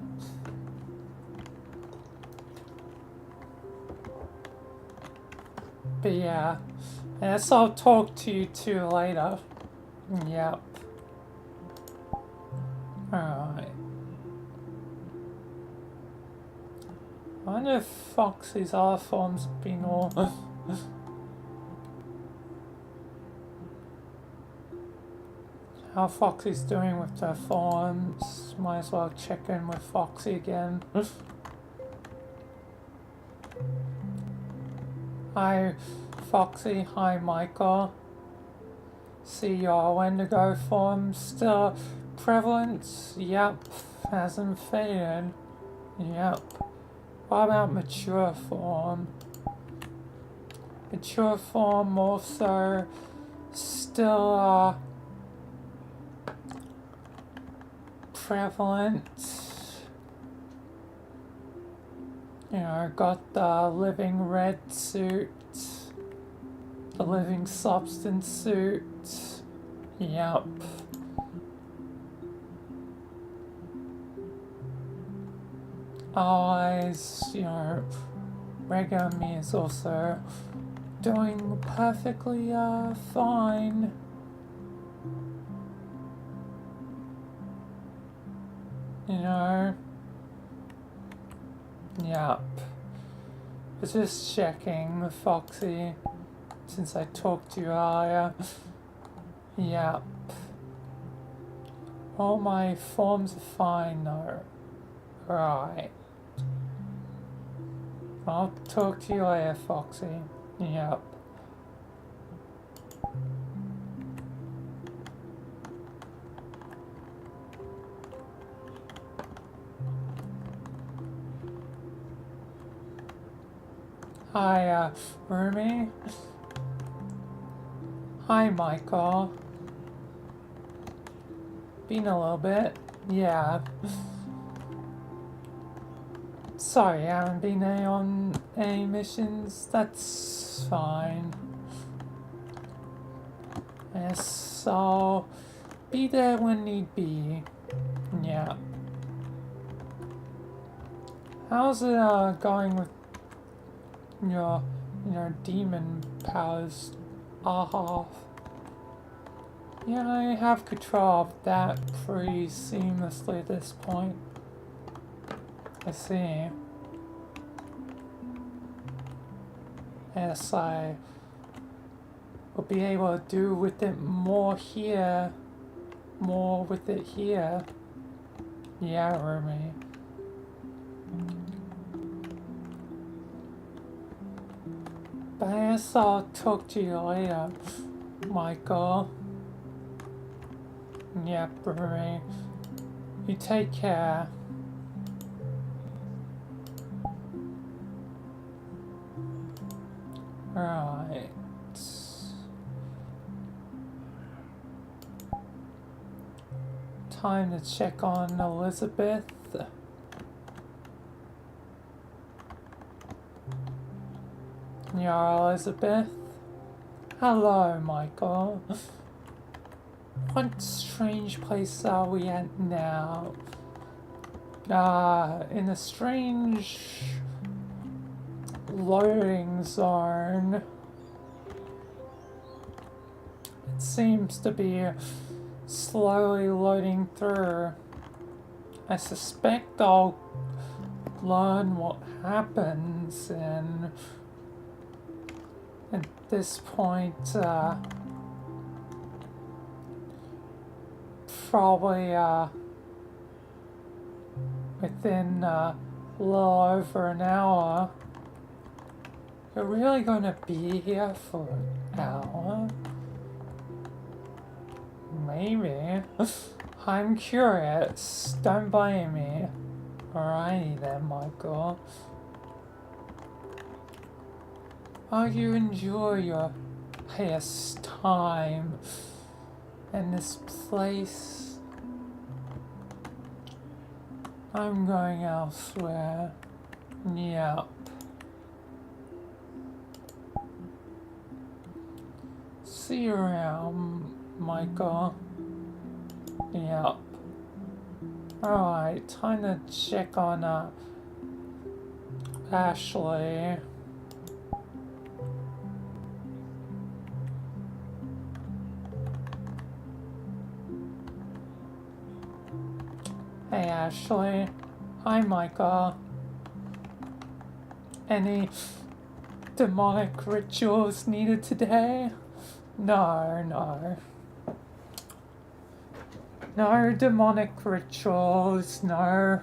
But yeah, I guess I'll talk to you two later. Yep. Alright. I wonder if Foxy's other forms have been all... How Foxy's doing with their forms. Might as well check in with Foxy again. Hi Foxy, hi Michael. See your Wendigo form still prevalent? Yep, hasn't faded. Yep. What about mature form? Mature form also still prevalent. You know, got the living red suit, the living substance suit. Yep. Otherwise, you know, regular me is also doing perfectly fine. You know. Yep. But just checking with Foxy since I talked to you earlier. Yep. All my forms are fine though. Right. I'll talk to you later, Foxy. Yep. Hi, Rumi. Hi, Michael. Been a little bit. Yeah. Sorry, I haven't been on any missions. That's fine. Yes, I'll be there when need be. Yeah. How's it going with your demon powers? Aha. Yeah, I have control of that pretty seamlessly at this point. I see. Yes, I will be able to do with it more here. More with it here. Yeah, Rumi. But I guess I'll talk to you later, Michael. Yep, Rumi. You take care. Right. Time to check on Elizabeth. Yeah, Elizabeth. Hello, Michael. What strange place are we at now? In a strange loading zone. It seems to be slowly loading through. I suspect I'll learn what happens, and at this point, probably within a little over an hour. You're really gonna be here for an hour? Maybe. I'm curious. Don't blame me. Alrighty then, Michael. While you enjoy your time in this place, I'm going elsewhere. Yep. See you around, Michael. Yep. Alright, time to check on Ashley. Hey Ashley. Hi Michael. Any demonic rituals needed today? No. No demonic rituals, no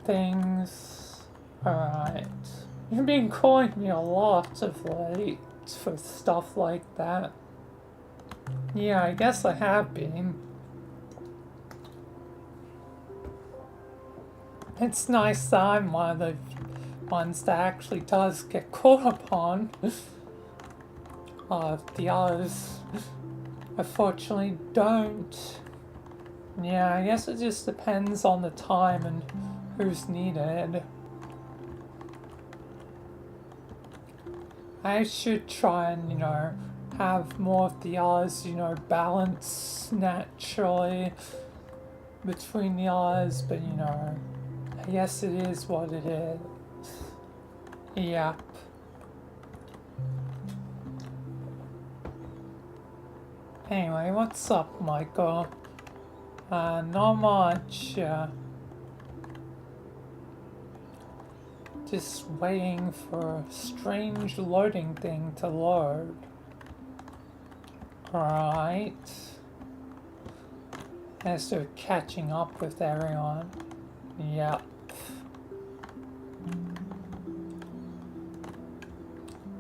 things. Alright. You've been calling me a lot of late for stuff like that. Yeah, I guess I have been. It's nice that I'm one of the ones that actually does get called upon. The others, unfortunately, don't. Yeah, I guess it just depends on the time and who's needed. I should try and, have more of the others, balance naturally between the others, but, I guess it is what it is. Yep. Anyway, what's up, Michael? Not much. Just waiting for a strange loading thing to load. Right. As to catching up with everyone. Yep.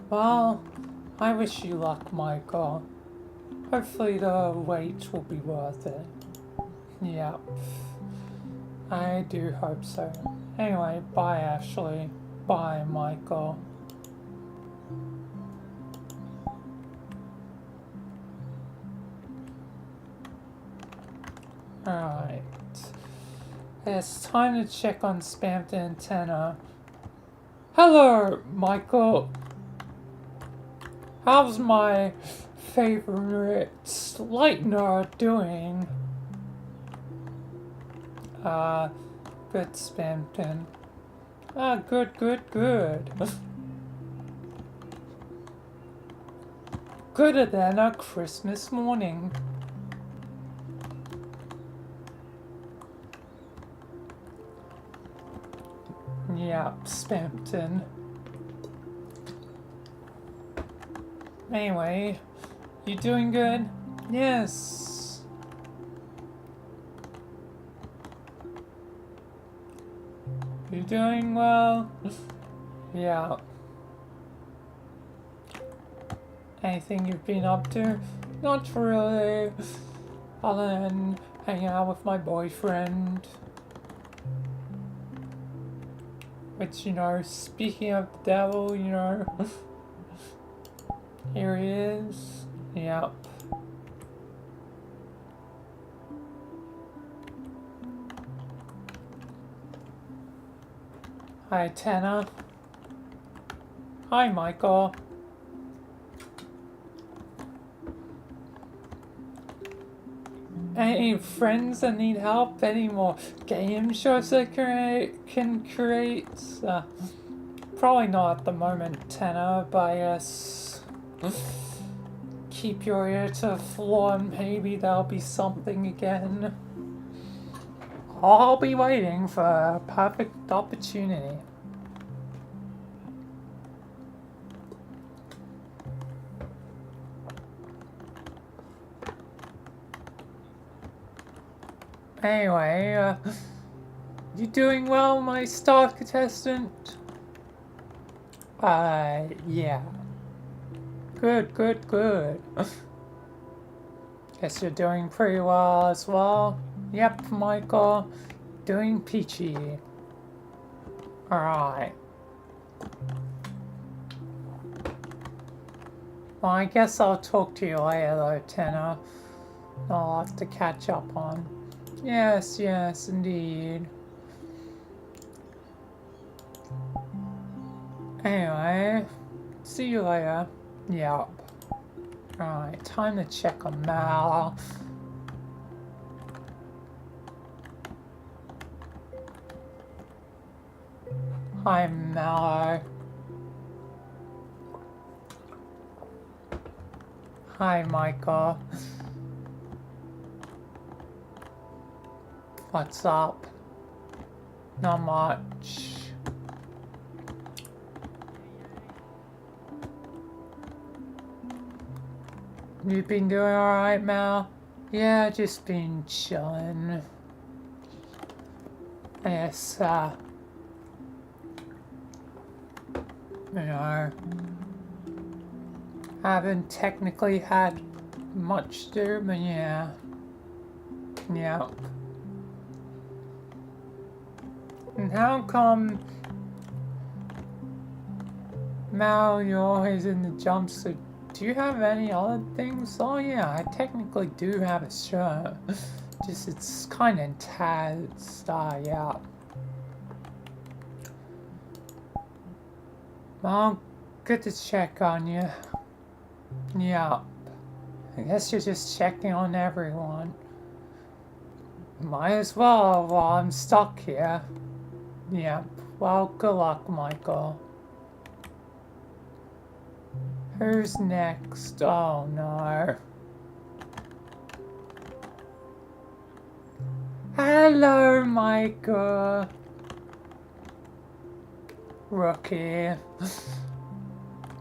Well, I wish you luck, Michael. Hopefully the wait will be worth it. Yep. I do hope so. Anyway, bye, Ashley. Bye, Michael. Alright. It's time to check on spammed antenna. Hello, Michael. How's my favorite Lightner doing? Good, Spampton. Good. Gooder than a Christmas morning. Yeah, Spampton. Anyway, you doing good? Yes. You doing well? Yeah. Anything you've been up to? Not really. Other than hanging out with my boyfriend. Which, you know, speaking of the devil, you know, here he is. Yep. Hi, Tanner. Hi, Michael. Any friends that need help? Any more game shows I can create? Probably not at the moment, Tanner, but yes. Keep your ear to the floor and maybe there'll be something again. I'll be waiting for a perfect opportunity. Anyway, you doing well, my star contestant? Yeah. Good. Guess you're doing pretty well as well. Yep, Michael. Doing peachy. Alright. Well, I guess I'll talk to you later though, Tanner. I'll have to catch up on. Yes, indeed. Anyway, see you later. Yep. Alright, time to check on Mal. Hi, Mallow. Hi, Michael. What's up? Not much. You been doing alright, Mal? Yeah, just been chilling. Yes, you know, haven't technically had much to do, but yeah. Yep. And how come, Mal, you're always in the jumpsuit? Do you have any other things? Oh yeah, I technically do have a shirt. Just it's kind of tattered, yeah. Well, good to check on you. Yeah. I guess you're just checking on everyone. Might as well while I'm stuck here. Yeah. Well, good luck, Michael. Who's next? Oh no. Hello, Michael. Rookie.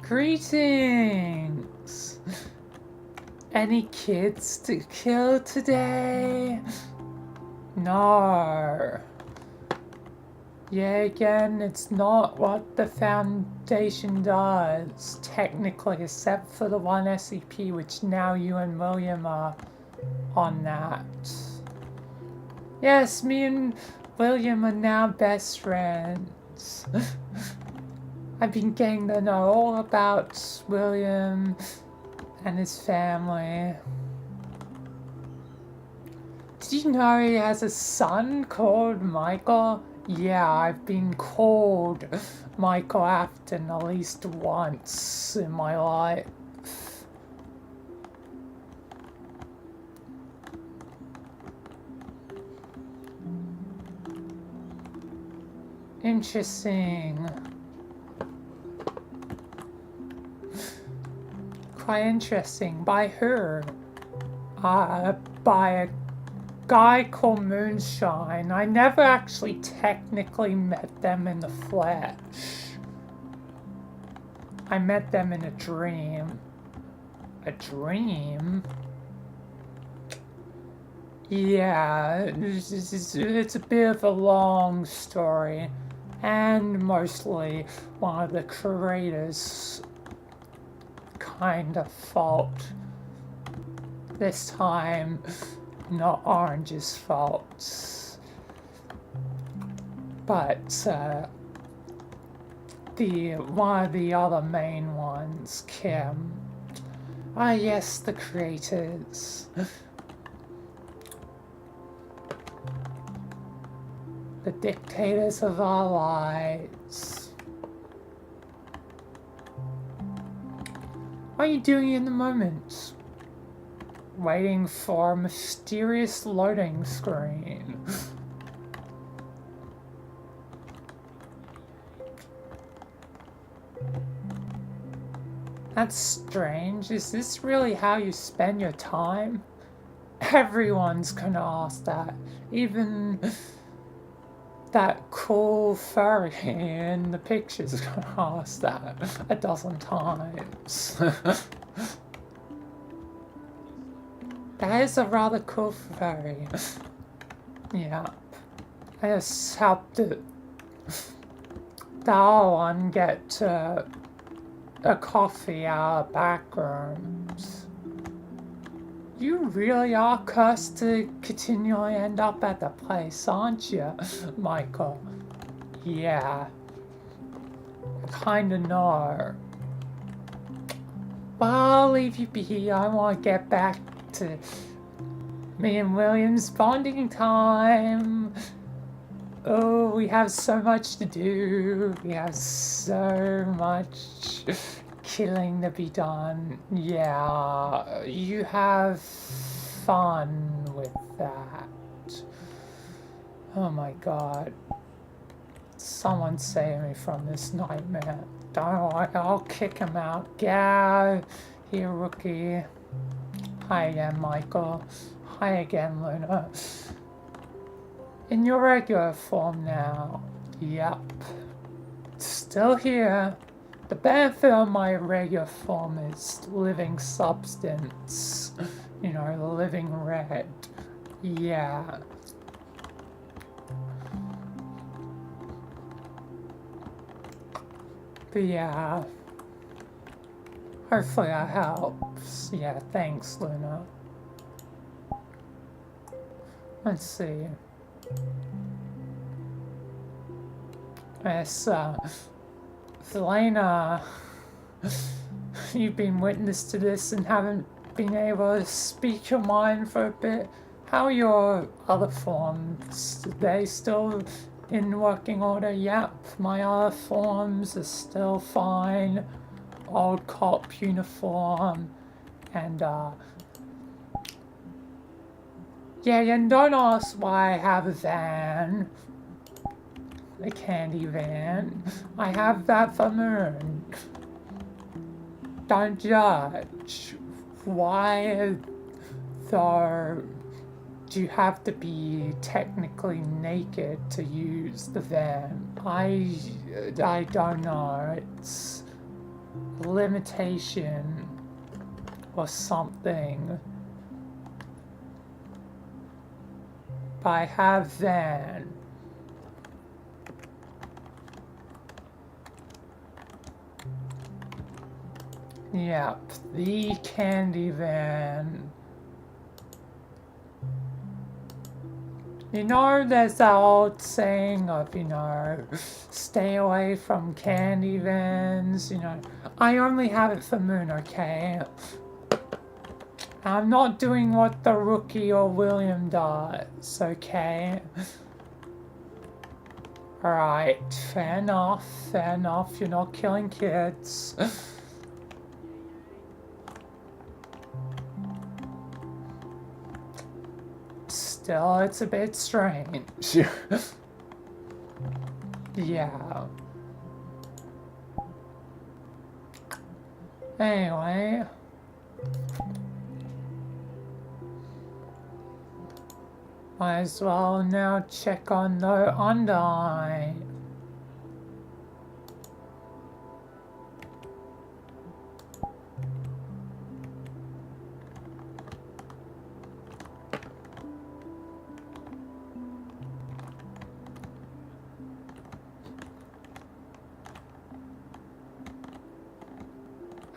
Greetings. Any kids to kill today? No. Yeah, again, it's not what the Foundation does, technically, except for the one SCP, which now you and William are on that. Yes, me and William are now best friends. I've been getting to know all about William and his family. Did you know he has a son called Michael? Yeah, I've been called Michael Afton at least once in my life. Interesting. Quite interesting. By who? By a guy called Moonshine. I never actually technically met them in the flesh. I met them in a dream. A dream? Yeah, it's a bit of a long story, and mostly one of the creators' kind of fault. This time, not Orange's fault, but one of the other main ones, Kim. Ah, yes, the creators. The dictators of our lives. What are you doing in the moment? Waiting for a mysterious loading screen. That's strange. Is this really how you spend your time? Everyone's gonna ask that. Even that cool furry in the picture's gonna ask that a dozen times. That is a rather cool furry. Yeah. I just helped it. That one get a coffee out of back rooms. You really are cursed to continually end up at the place, aren't you, Michael? Yeah. I kinda know. But I'll leave you be. I want to get back to me and William's bonding time. Oh, we have so much to do. We have so much killing to be done. Yeah, you have fun with that. Oh my god. Someone save me from this nightmare. Don't worry, I'll kick him out. Get out of here, rookie. Hi again, Michael. Hi again, Luna. In your regular form now. Yep. Still here. The benefit of my regular form is living substance. You know, the living red. Yeah. But yeah. Hopefully that helps. Yeah, thanks, Luna. Let's see. Yes, Selena, you've been witness to this and haven't been able to speak your mind for a bit. How are your other forms? Are they still in working order? Yep, my other forms are still fine. Old cop uniform, and yeah, and don't ask why I have a van. The candy van. I have that for Moon. Don't judge. Why, though, do you have to be technically naked to use the van? I don't know. It's a limitation or something. But I have van. Yep, the candy van. You know, there's that old saying of, you know, stay away from candy vans, you know. I only have it for Moon, okay? I'm not doing what the Rookie or William does, okay? Alright, fair enough, you're not killing kids. Still, it's a bit strange. Yeah. Anyway. Might as well now check on the Undyne.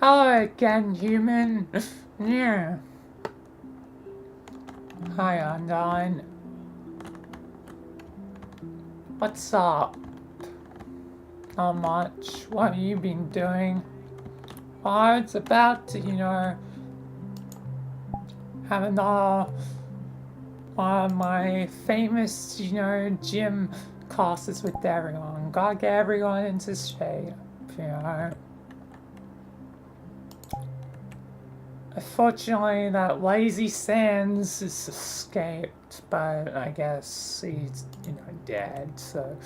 Hello again, human. Yeah. Hi, Undyne. What's up? Not much. What have you been doing? I was about to, you know, have another one of my famous, you know, gym classes with everyone. Gotta get everyone into shape, you know. Unfortunately, that lazy Sans has escaped, but I guess he's, you know, dead, so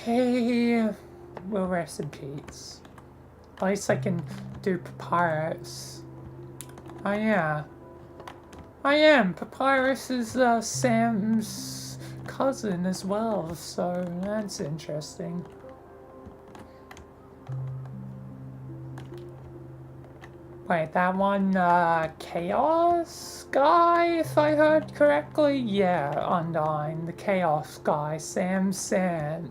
he will rest in peace. At least I can do Papyrus. Oh yeah. I am. Papyrus is Sam's cousin as well, so that's interesting. Wait, that one, Chaos guy, if I heard correctly? Yeah, Undyne, the Chaos guy, Sam Sans.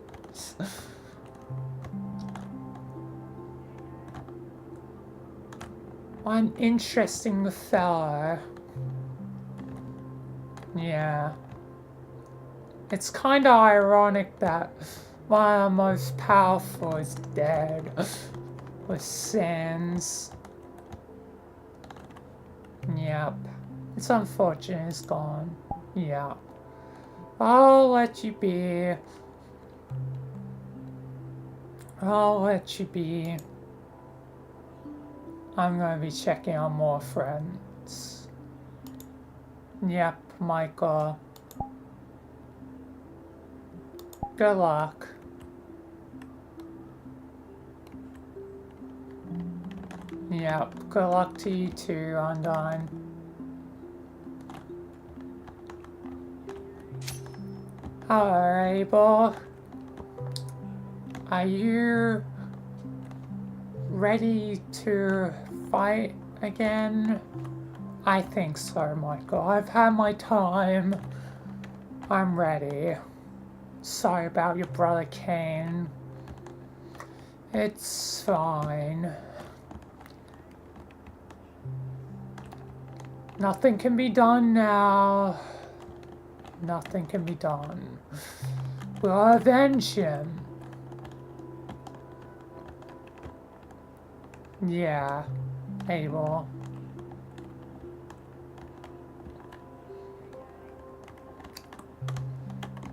One interesting fellow. Yeah. It's kinda ironic that one of the most powerful is dead. With Sans. Yep. It's unfortunate it's gone. Yep. I'll let you be. I'll let you be. I'm gonna be checking on more friends. Yep, Michael. Good luck. Yep, good luck to you too, Undyne. Hello, Abel. Are you ready to fight again? I think so, Michael. I've had my time. I'm ready. Sorry about your brother Kane. It's fine. Nothing can be done now. Nothing can be done. We'll avenge him. Yeah, Abel.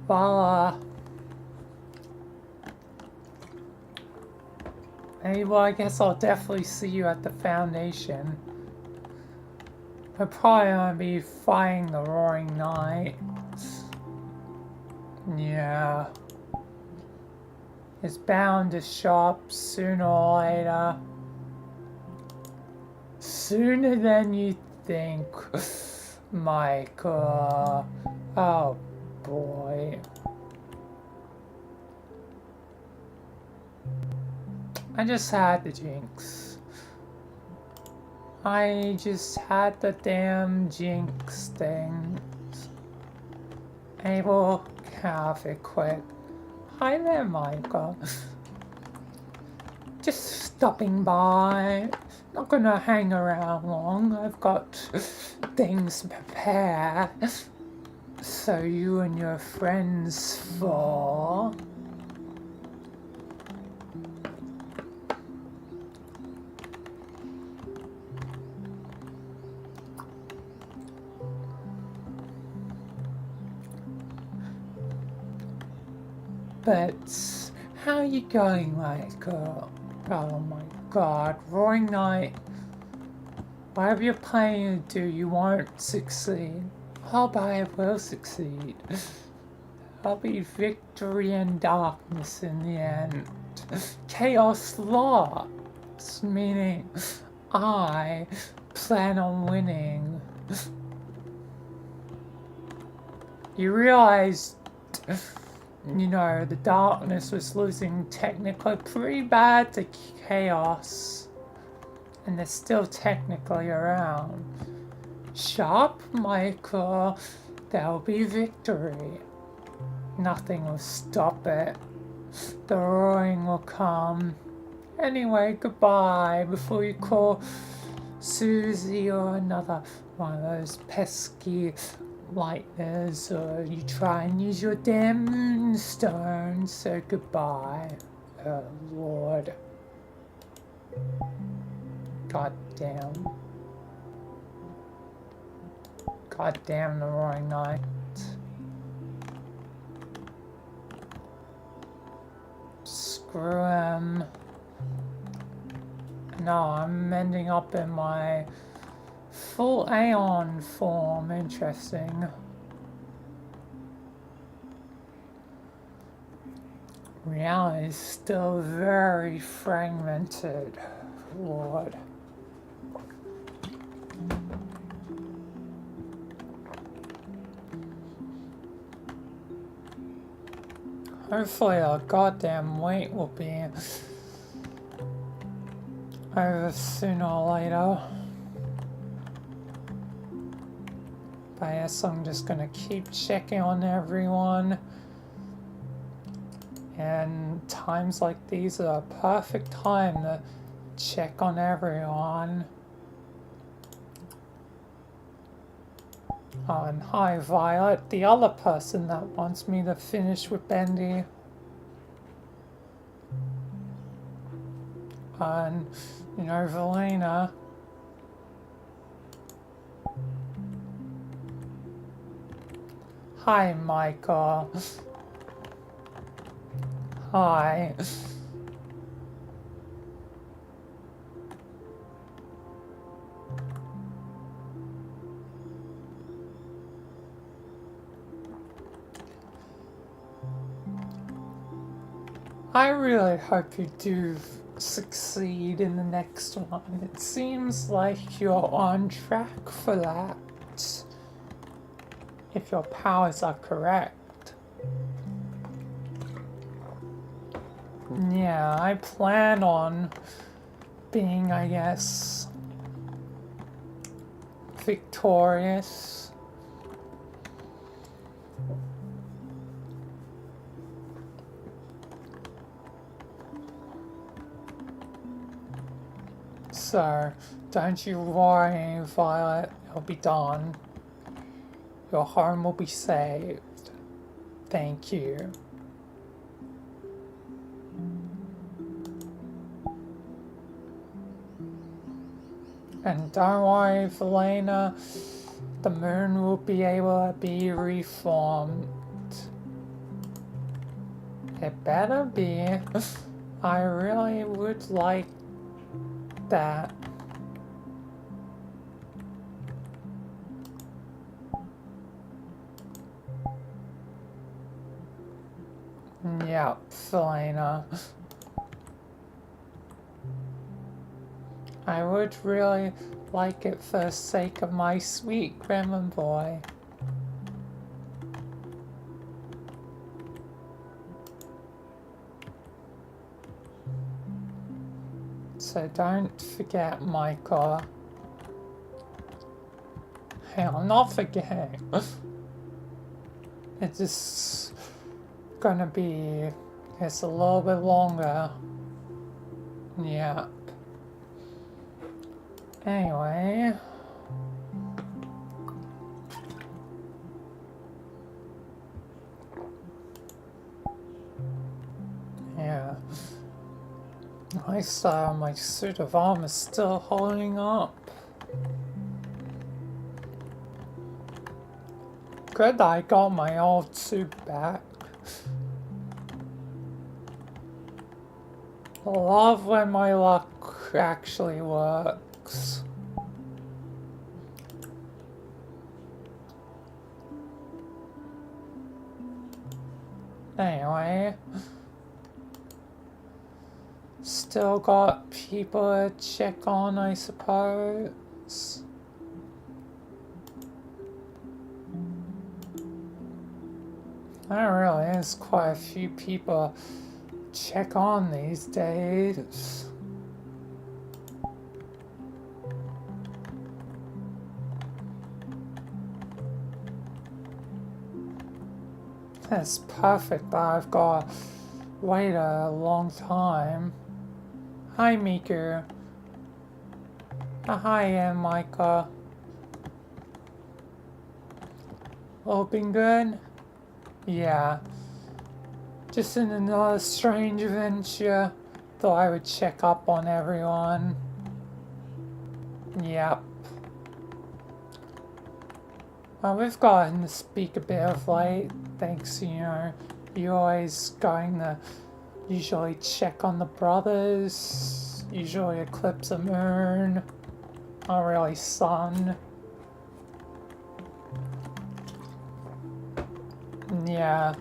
Well, Abel, I guess I'll definitely see you at the Foundation. We're probably gonna be fighting the Roaring Knights. Yeah. It's bound to show up sooner or later. Sooner than you think, Michael. Oh boy. I just had the jinx. I just had the damn jinx thing. Abel, have it quick. Hi there, Michael. Just stopping by. Not gonna hang around long. I've got things to prepare. So you and your friends fall. But how are you going, Michael? Oh my god, Roaring Knight. Whatever you're planning to do, you won't succeed. Oh, but I will succeed. There'll be victory and darkness in the end. Chaos lost, meaning I plan on winning. You realize, you know, the darkness was losing technically pretty bad to chaos. And they're still technically around. Sharp, Michael. There'll be victory. Nothing will stop it. The roaring will come. Anyway, goodbye before you call Susie or another one of those pesky lightners, or you try and use your damn moonstone. So goodbye. Oh Lord. God damn. God damn the Roaring Knight. Screw him. No, I'm ending up in my full Aeon form. Interesting. Reality is still very fragmented. Lord. Hopefully our goddamn wait will be over sooner or later. But I guess I'm just gonna keep checking on everyone. And times like these are a perfect time to check on everyone. Oh, and hi Violet, the other person that wants me to finish with Bendy. And, you know, Valena. Hi, Michael. Hi. I really hope you do succeed in the next one. It seems like you're on track for that. If your powers are correct. Yeah, I plan on being, I guess, victorious. So, don't you worry, Violet, it'll be done. Your home will be saved. Thank you. And don't worry, Valena, the moon will be able to be reformed. It better be. I really would like that. Yep, Valena. I would really like it for the sake of my sweet grandma boy. So don't forget, Michael. Hey, I'm not forgetting. It's just gonna be just a little bit longer. Yeah. Anyway. Nice, my suit of armor is still holding up. Good, I got my old suit back. Love when my luck actually works. Anyway, still got people to check on, I suppose. There really is quite a few people check on these days. That's perfect, but I've got to wait a long time. Hi, Miku. Hi, Micah. All been good? Yeah. Just in another strange adventure. Thought I would check up on everyone. Yep. Well, we've gotten to speak a bit of late. Thanks, you always going to usually check on the brothers. Usually eclipse a moon. Not really sun. Yeah.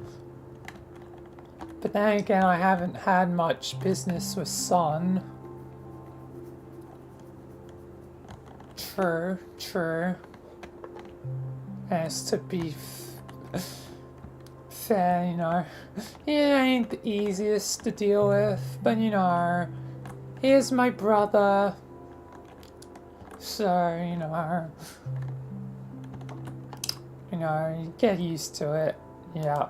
But then again, I haven't had much business with Sun. True, true. As to be fair, it ain't the easiest to deal with, but here's my brother. So, you get used to it. Yeah.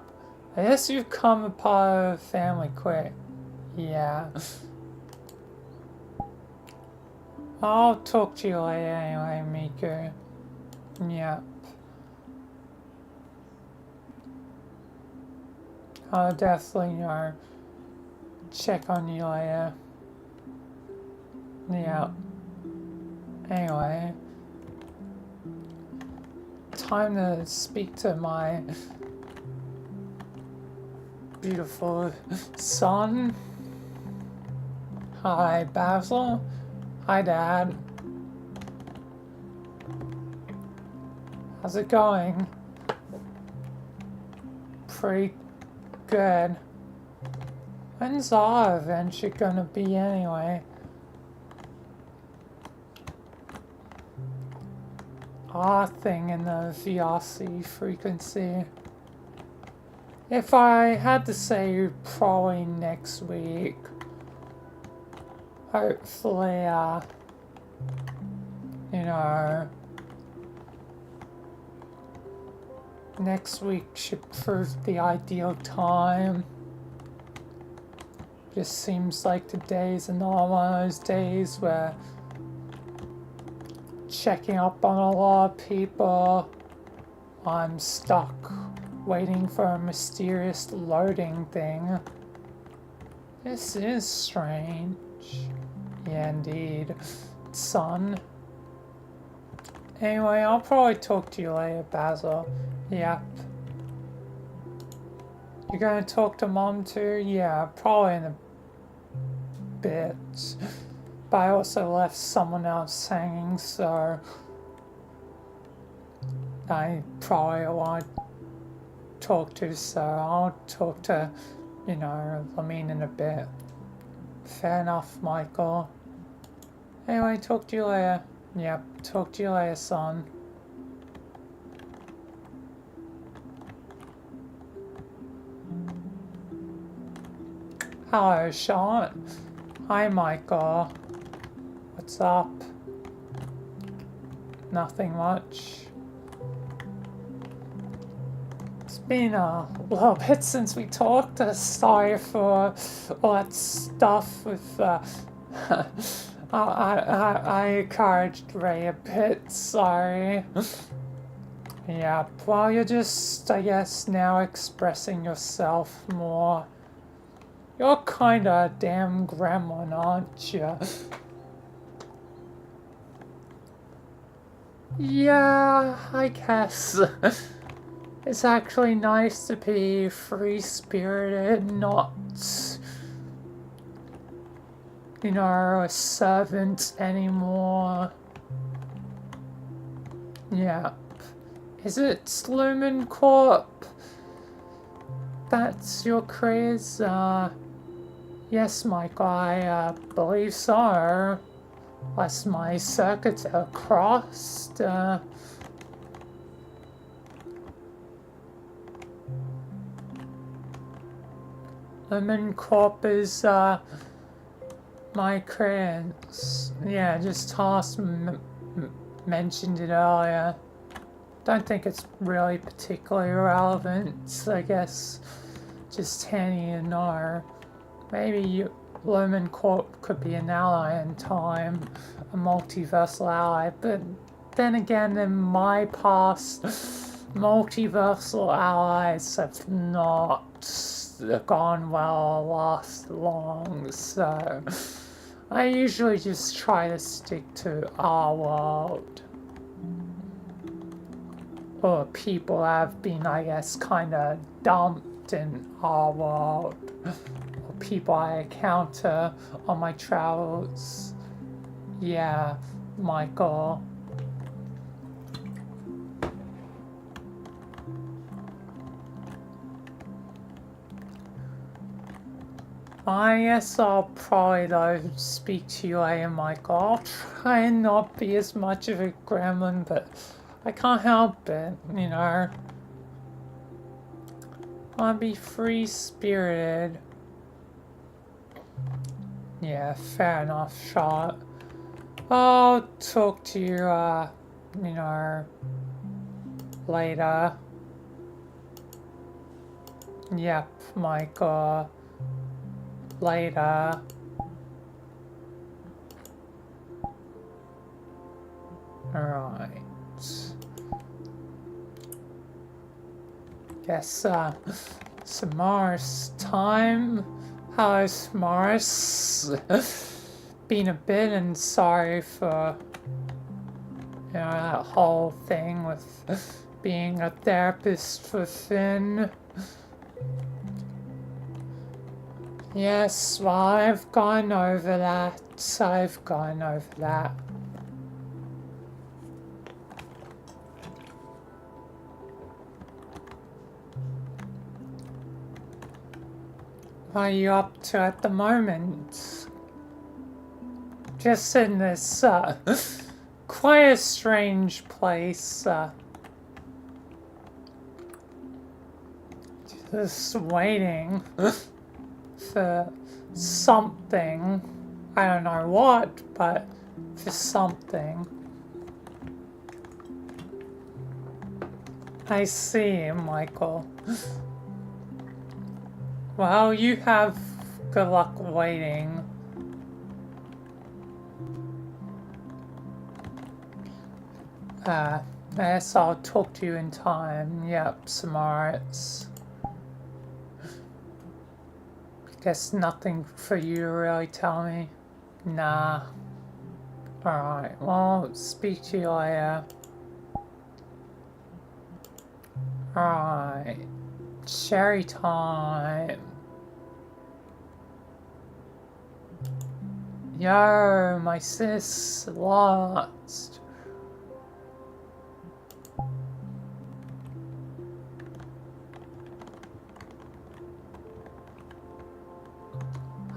I guess you've become a part of the family quick. Yeah. I'll talk to you later anyway, Miku. Yeah. I'll definitely, check on you later. Yeah. Anyway. Time to speak to my beautiful son. Hi, Basil. Hi, Dad. How's it going? Pretty good. When's our adventure gonna be anyway? Our thing in the VRC frequency. If I had to say, probably next week. Hopefully, next week should prove the ideal time. Just seems like today's another one of those days where checking up on a lot of people. I'm stuck waiting for a mysterious loading thing. This is strange. Yeah, indeed. Son. Anyway, I'll probably talk to you later, Basil. Yep. You're gonna talk to Mom too? Yeah, probably in a bit. But I also left someone else hanging, so I probably want to talk to, so I'll talk to, Lamine in a bit. Fair enough, Michael. Anyway, talk to you later. Yep, talk to you later, son. Hello, Sean. Hi, Michael. What's up? Nothing much. It's been a little bit since we talked. Sorry for all that stuff with, I encouraged Ray a bit, sorry. Yeah, well, you're just, I guess, now expressing yourself more. You're kinda a damn gremlin, aren't you? Yeah, I guess. It's actually nice to be free-spirited, not, you know, a servant anymore. Yep. Is it Slumen Corp? That's your craze? Yes, Michael, I believe so. Unless my circuits are crossed. Lumen Corp is my craze. Yeah, just Toss mentioned it earlier. Don't think it's really particularly relevant. I guess just handy to know. Maybe Lumen Corp could be an ally in time, a multiversal ally, but then again, in my past, multiversal allies have not gone well or last long, so I usually just try to stick to our world. Or people have been, I guess, kind of dumped in our world. Or people I encounter on my travels. Yeah, Michael. I guess I'll probably though speak to you later, Michael. I'll try and not be as much of a gremlin, but I can't help it, you know. I'll be free-spirited. Yeah, fair enough, shot. I'll talk to you, you know, later. Yep, Michael. Later. Alright. Guess, Samaris time. Hello, Samaris. Been a bit and sorry for, you know, that whole thing with being a therapist for Finn. Yes, well, I've gone over that. I've gone over that. What are you up to at the moment? Just in this, quite a strange place, just waiting for something. I don't know what, but for something. I see, Michael. Well, you have good luck waiting. I guess I'll talk to you in time. Yep, Samaritans. Guess nothing for you to really tell me. Nah. Alright, well, speak to you later. Alright. Sherry time. Yo, my sis lost.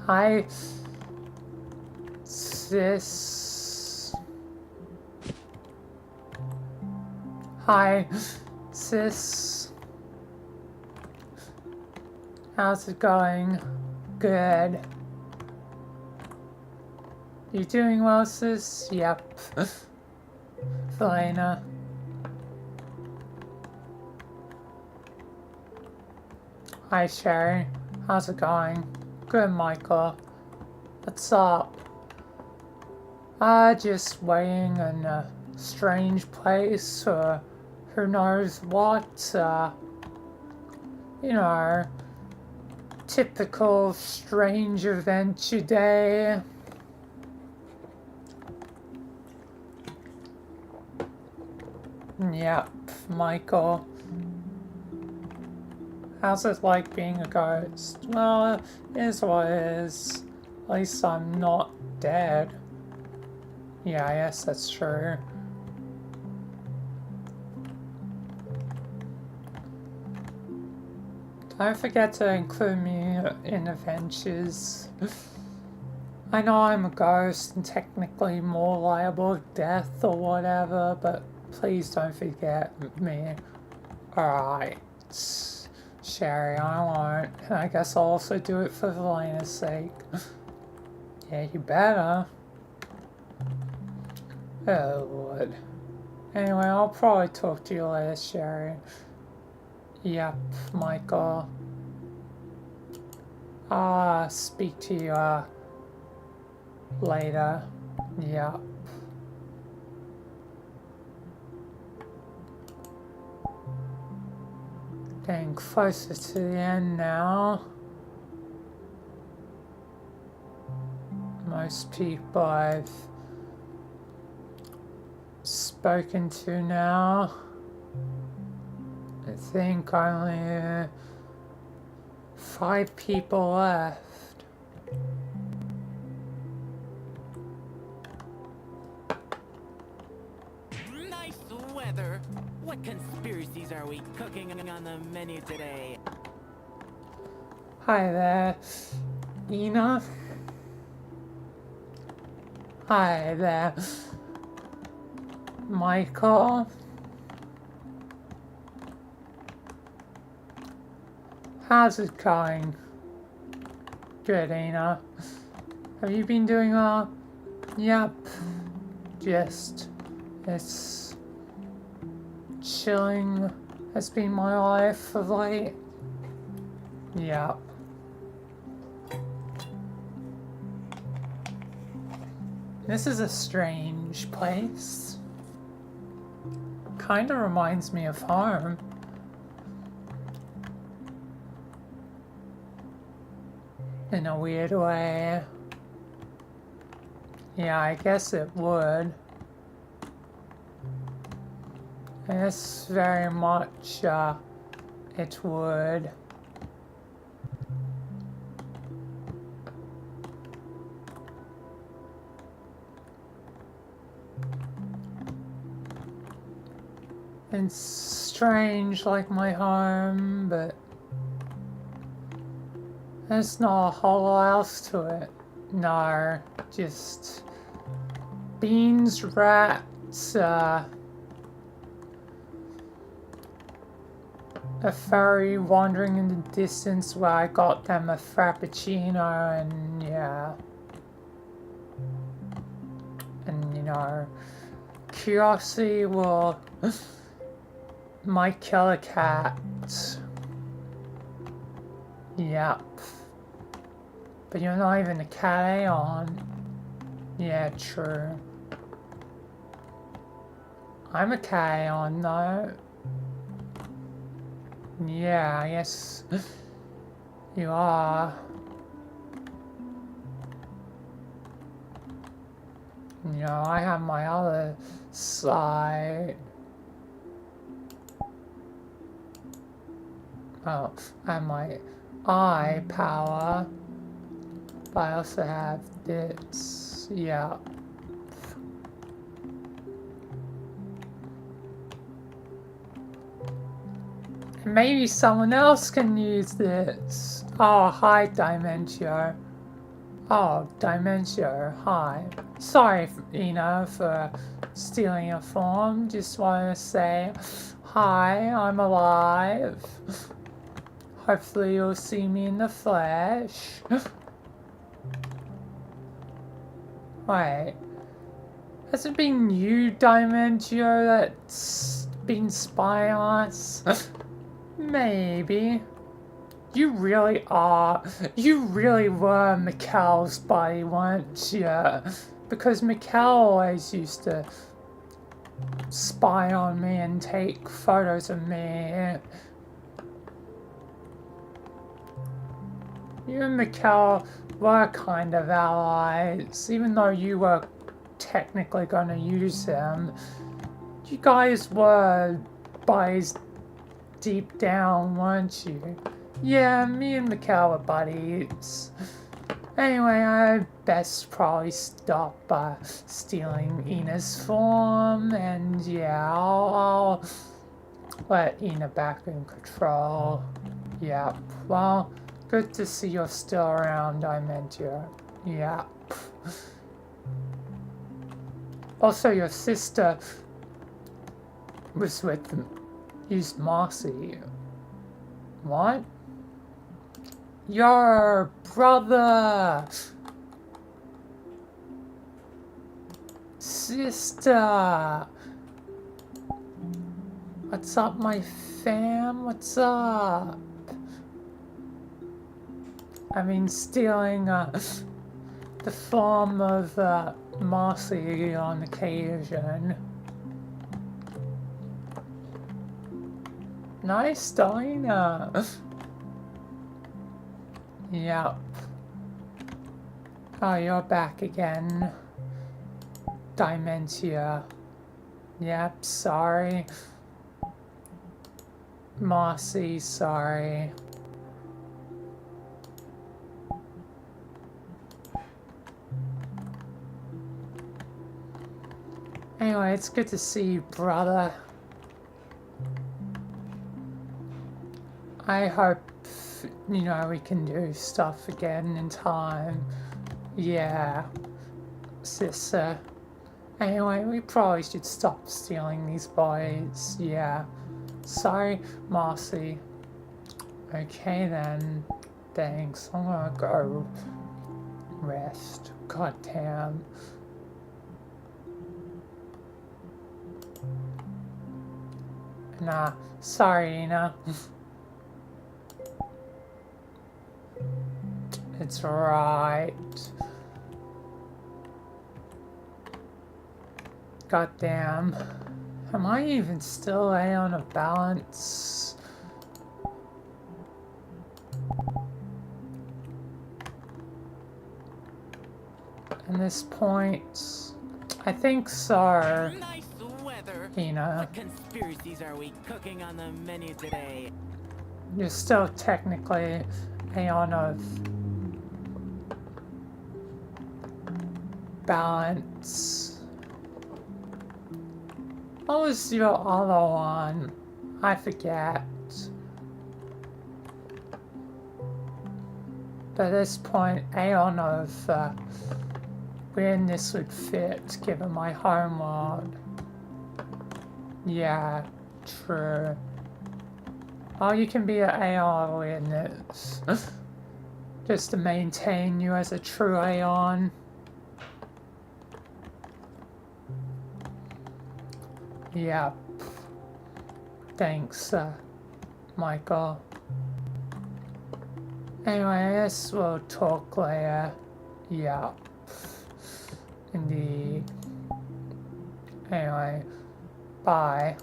Hi, sis. Hi, sis. How's it going? Good. You doing well, sis? Yep. Felina. Hi, Sherry. How's it going? Good, Michael. What's up? Just waiting in a strange place, or who knows what, you know, typical strange adventure day. Yep, Michael. How's it like being a ghost? Well, it is what it is. At least I'm not dead. Yeah, I guess that's true. Don't forget to include me in adventures. I know I'm a ghost and technically more liable to death or whatever, but please don't forget me. Alright. Sherry, I won't. And I guess I'll also do it for Velena's sake. Yeah, you better. Oh, Lord. Anyway, I'll probably talk to you later, Sherry. Yep, Michael. Speak to you, later. Yep. Getting closer to the end now. Most people I've spoken to now. I think only 5 people left. Nice weather. What conspiracies are we cooking on the menu today? Hi there, Ina. Hi there, Michael. How's it going? Good, Ina. Have you been doing well? Yep. Just, it's chilling has been my life of late. Yep. This is a strange place. Kinda reminds me of home. In a weird way. Yeah, I guess it would. Yes, very much, it would. It's strange like my home, but there's not a whole lot else to it. No, just beans, rats, a fairy wandering in the distance where I got them a frappuccino, and yeah. And you know, curiosity will might kill a cat. Yep. But you're not even a cat Aeon. Yeah, true. I'm a cat Aeon though. Yeah, I guess you are. You know, I have my other side. Oh, I have my eye power. But I also have this. Yeah. Maybe someone else can use this. Oh, hi, Dimentio. Oh, Dimentio, hi. Sorry, Ina, for stealing your form. Just want to say, hi, I'm alive. Hopefully you'll see me in the flesh. Wait. Has it been you, Dimentio, that's been spying on us? Maybe. You really were Mikkel's body, weren't you? Because Mikkel always used to spy on me and take photos of me. you and Mikkel were kind of allies, even though you were technically going to use him. You guys were buddies deep down, weren't you? Yeah, me and Mikkel were buddies. Anyway, I best probably stop stealing Ina's form, and yeah, I'll let Ina back in control. Yep. Well, good to see you're still around, I meant you. Yep. Also, your sister was with used Marcy. What? Your brother! Sister! What's up, my fam? What's up? I mean, stealing the form of Marcy on occasion. Nice, Dina. Yep. Oh, you're back again. Dimentia. Yep, sorry. Marcy, sorry. Anyway, it's good to see you, brother. I hope, you know, we can do stuff again in time. Yeah, sister. Anyway, we probably should stop stealing these boys. Yeah. Sorry, Marcy. Okay then. Thanks. I'm gonna go rest. God damn. Nah, sorry, Ina. It's right. God damn. Am I even still Aeon of Balance? At this point, I think so. Nice weather. Ina, What conspiracies are we cooking on the menu today? you're still technically Aeon of Balance. What was your other one? I forget. But at this point, Aeon of weirdness would fit, given my homeworld. Yeah, true. Oh, you can be an Aeon of weirdness. Just to maintain you as a true Aeon. Yeah. Thanks, Michael. Anyway, I guess we'll talk later. Yeah. Indeed. Anyway, bye.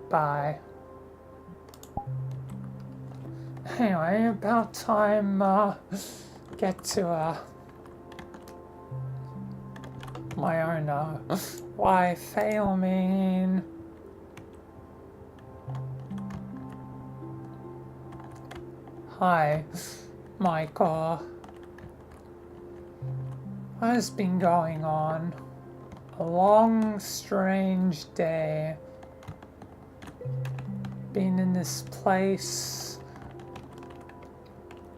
Bye. Anyway, about time, get to, my own, wife, Ailmeen. Hi, Michael. What has been going on? A long, strange day. Been in this place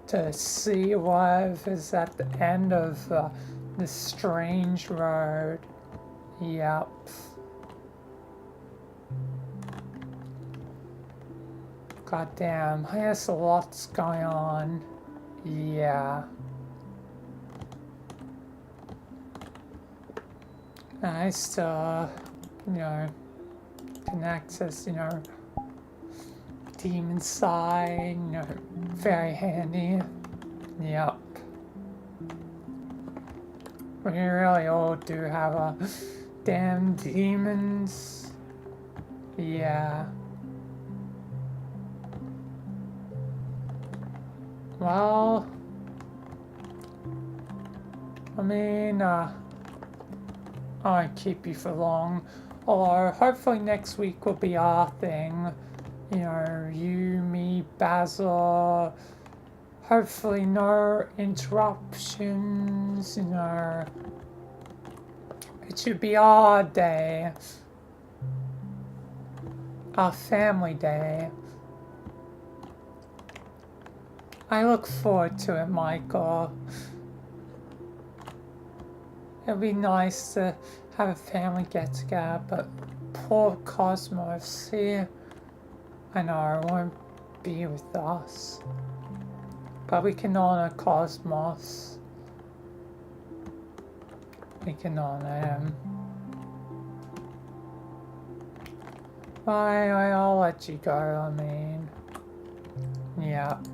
to see what is at the end of this strange road. Yep. God damn, I guess a lot's going on. Yeah. I still, you know, can access, you know, demon side, you know, very handy. Yep. We really all do have a damn demons. Yeah. Well, I mean, I won't keep you for long. Although, hopefully next week will be our thing. You know, you, me, Basil. Hopefully no interruptions, you know. It should be our day. Our family day. I look forward to it, Michael. It'll be nice to have a family get together, but poor Cosmos here. I know it won't be with us. But we can honor Cosmos. We can honor him. I'll let you go, I mean. Yep.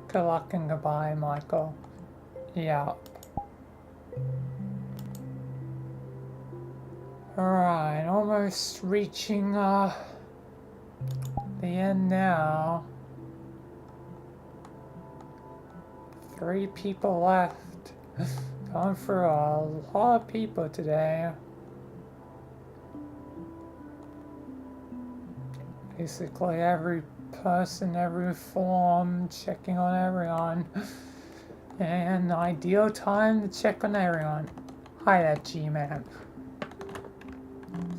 Good luck and goodbye, Michael. Yep. Alright, almost reaching the end now. 3 people left. Going for a lot of people today. Basically every person, every form, checking on everyone. And ideal time to check on everyone. Hi there, G-Man.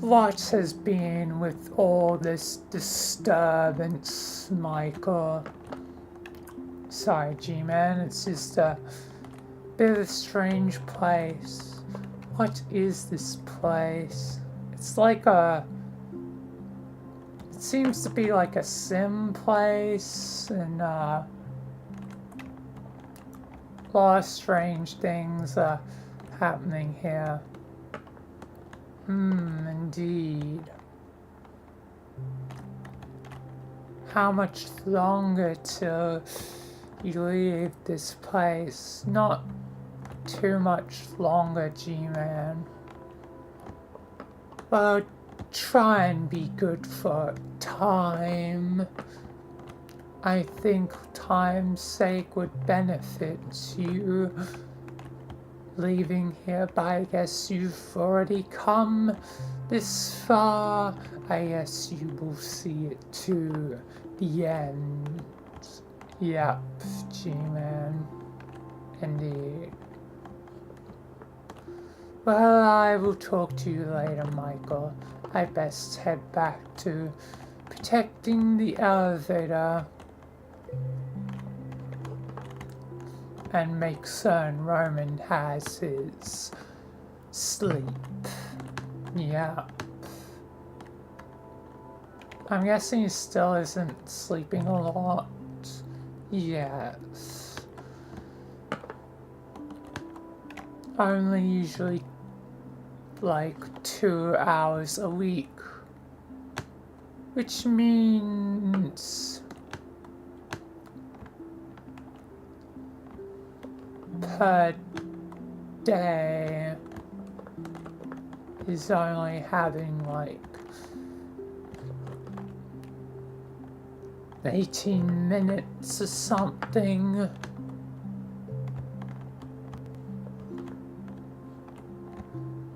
Lots has been with all this disturbance, Michael. Sorry, G-Man, it's just a bit of a strange place. What is this place? It's like a... It seems to be like a sim place, and a lot of strange things are happening here. Indeed. How much longer till you leave this place? Not too much longer, G-Man. Well, try and be good for time. I think time's sake would benefit you leaving here, but I guess you've already come this far. I guess you will see it to the end. Yep, G-Man. Indeed. Well, I will talk to you later, Michael. I best head back to protecting the elevator and make certain Roman has his sleep. Yeah. I'm guessing he still isn't sleeping a lot. Yes. Only usually like 2 hours a week. Which means per day is only having like 18 minutes or something.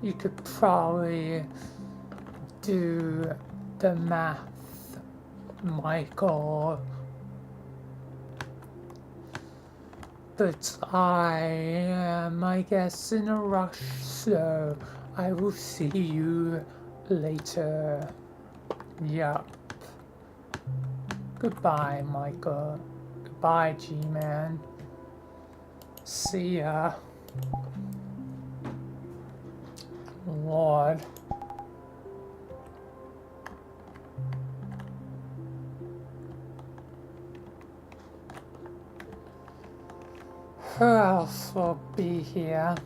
You could probably do the math, Michael. But I am, I guess, in a rush, so I will see you later. Yup. Goodbye, Michael. Goodbye, G-Man. See ya. Lord. Who else will be here?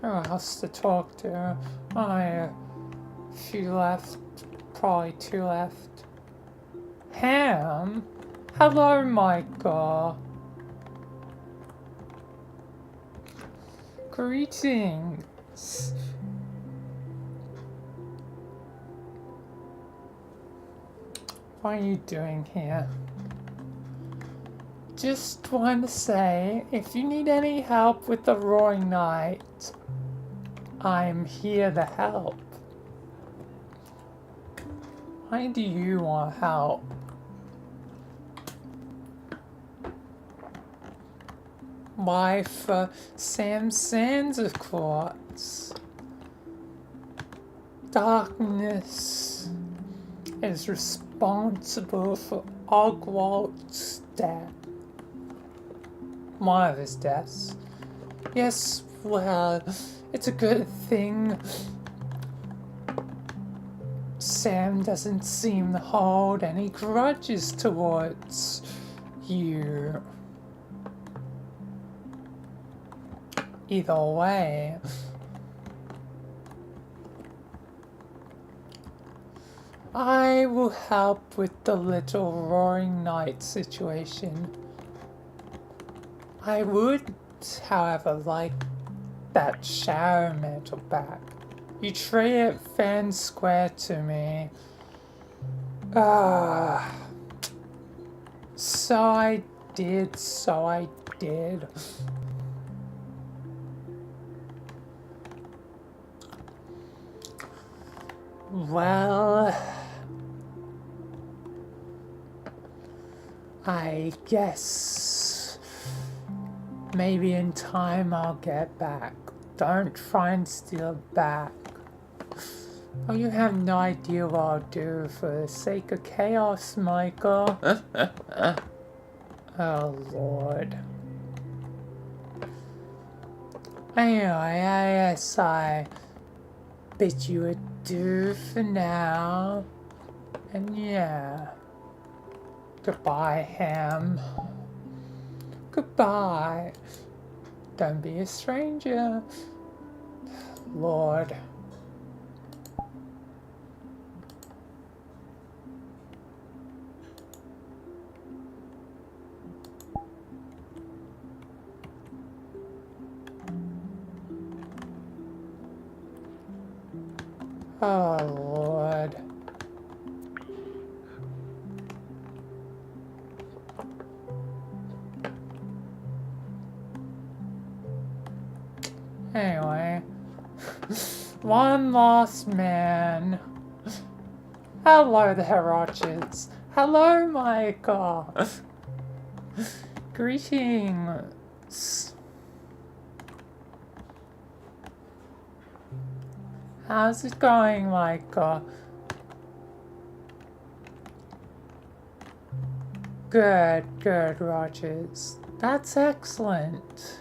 Who else to talk to? A few left. Probably 2 left. Ham? Hello, Michael. Greetings. What are you doing here? just want to say, if you need any help with the Roaring Night, I'm here to help. Why do you want help? Why, for Sam Sands, of course. Darkness is responsible for Ogwalt's death. One of his deaths. Yes, well, it's a good thing Sam doesn't seem to hold any grudges towards you. Either way, I will help with the little Roaring Night situation. I would, however, like that shower mantle back. You traded it fair and square to me. So I did. Well, I guess maybe in time I'll get back. Don't try and steal it back. Oh, you have no idea what I'll do for the sake of chaos, Michael. Oh, Lord. Anyway, I guess I bid you adieu for now. And yeah. Goodbye, Ham. Goodbye. Don't be a stranger. Lord. Oh, Lord. Anyway. One lost man. Hello there, Rogers. Hello, Michael. Greetings. How's it going, Michael? Good, Rogers. That's excellent.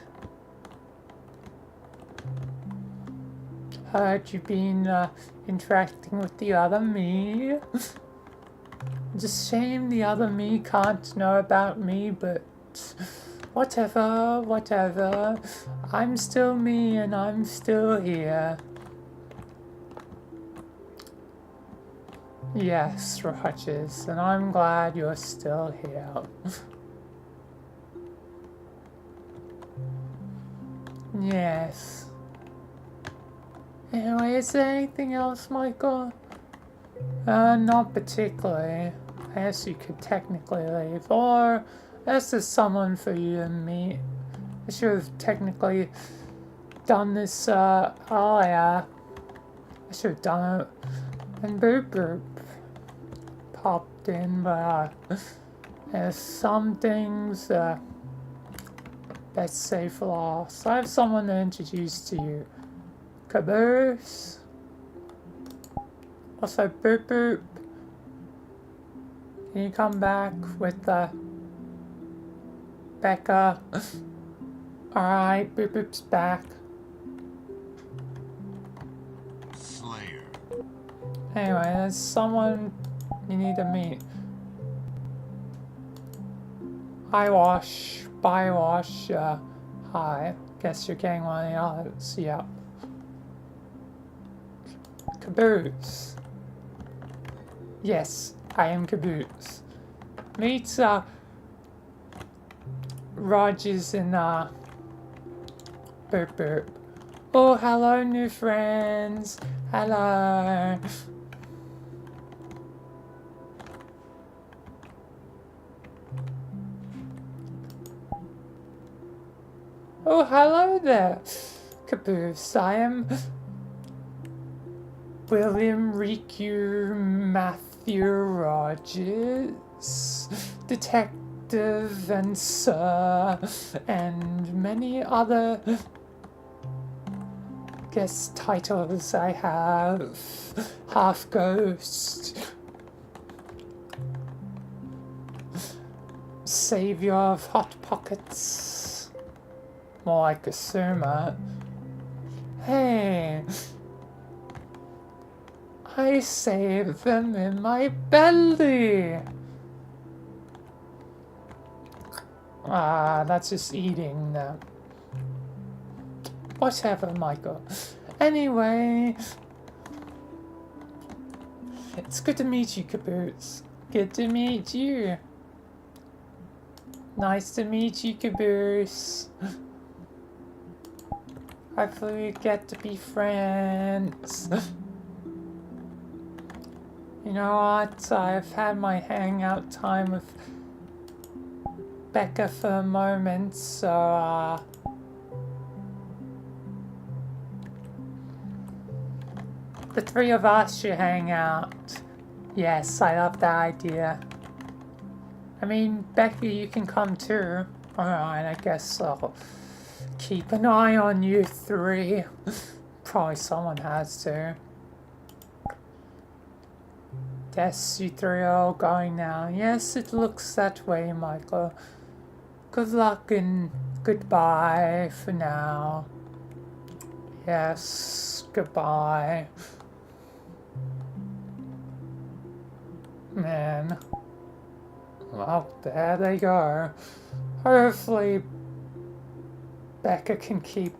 Heard you've been interacting with the other me. It's a shame the other me can't know about me, but whatever. I'm still me and I'm still here. Yes, Rogers, and I'm glad you're still here. Yes. Anyway, is there anything else, Michael? Not particularly. I guess you could technically leave, or unless there's someone for you to meet. I should have technically done this earlier. I should have done it. And Boop popped in, but there's some things best saved for last. I have someone to introduce to you. Caboose. Also, Boop. Can you come back with Becca? Alright, Boop's back. Slayer. Anyway, there's someone you need to meet. Bywash, hi. Guess you're getting one of the others, yep. Caboose. Yes, I am Caboose. Meet, Rogers and, Boop. Oh, hello, new friends. Hello. Oh, hello there, Caboose. I am William Riku Matthew Rogers, detective and sir, and many other guest titles I have. Half ghost, savior of Hot Pockets, more like a Suma. Hey, I save them in my belly. Ah, that's just eating them. Whatever, Michael. Anyway, it's good to meet you, Caboose. Good to meet you. Nice to meet you, Caboose. Hopefully we get to be friends. You know what? I've had my hangout time with Becca for a moment, so the three of us should hang out. Yes, I love that idea. I mean, Becky, you can come too. Alright, I guess I'll keep an eye on you three. Probably someone has to. Guess you three are all going now. Yes, it looks that way, Michael. Good luck and goodbye for now. Yes, goodbye. Man. Well, there they go. Hopefully Becca can keep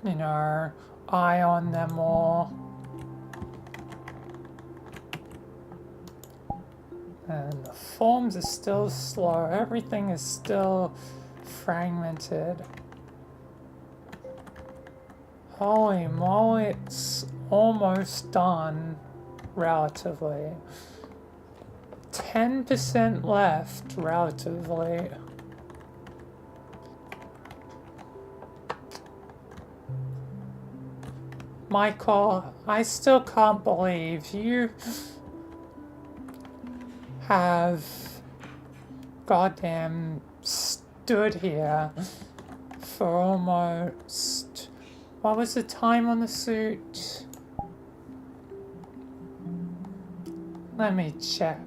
you know, eye on them all. And the forms are still slow. Everything is still fragmented. Holy moly, it's almost done, relatively. 10% left, relatively. Michael, I still can't believe you have goddamn stood here for almost... What was the time on the suit? Let me check.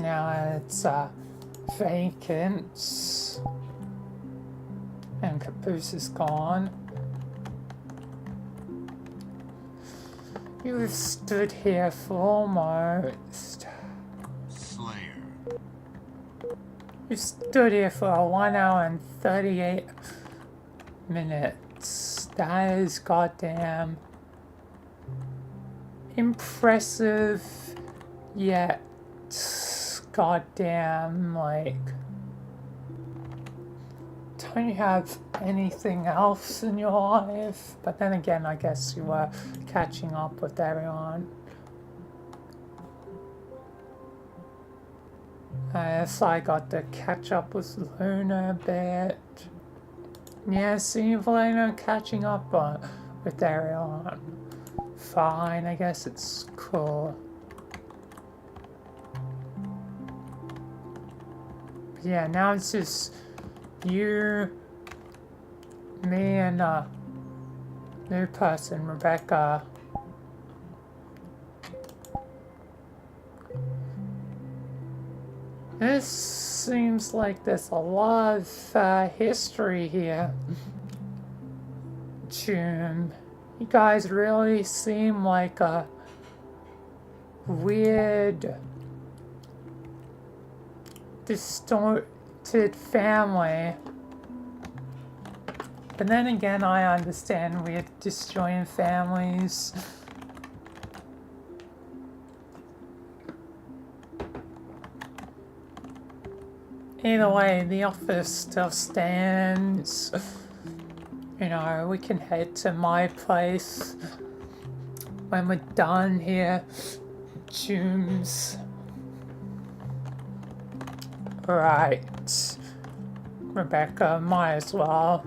Now it's vacant. And Caboose is gone. You have stood here for almost... Slayer. You stood here for 1 hour and 38 minutes. That is goddamn impressive, yet goddamn, like, don't you have anything else in your life? But then again, I guess you were catching up with everyone. Yes, I got to catch up with Luna a bit. Yes, Evelina catching up with everyone. Fine, I guess it's cool. But yeah, now it's just you, me, and new person, Rebecca. This seems like there's a lot of history here. June, you guys really seem like a weird, distorted family. But then again, I understand weird, disjointed families. Either way, the office still stands. You know, we can head to my place when we're done here. Jooms. Right. Rebecca, might as well.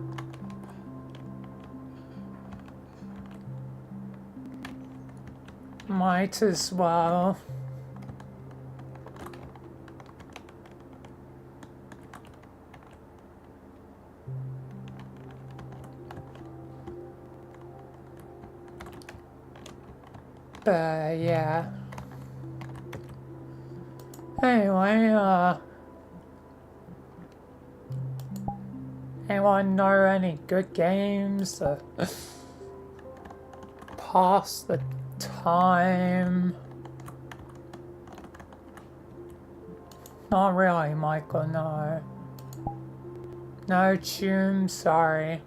Might as well. Yeah. Anyway, anyone know any good games to pass the time? Not really, Michael, no. No tune, sorry.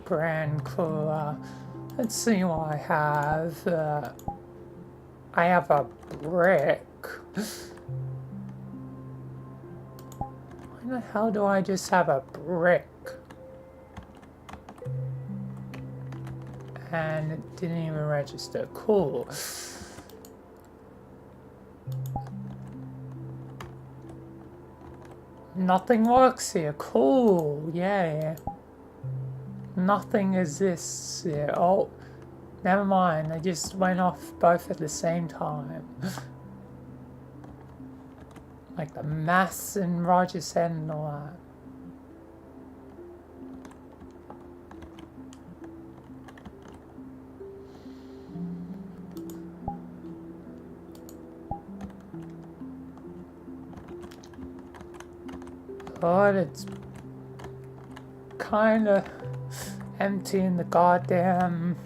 Grand Cooler. Let's see what I have. I have a brick. Why the hell do I just have a brick? And it didn't even register. Cool. Nothing works here. Cool. Yeah. Nothing exists here. Oh, never mind. They just went off both at the same time. Like the maths and Roger said and all that. God, it's kinda empty in the goddamn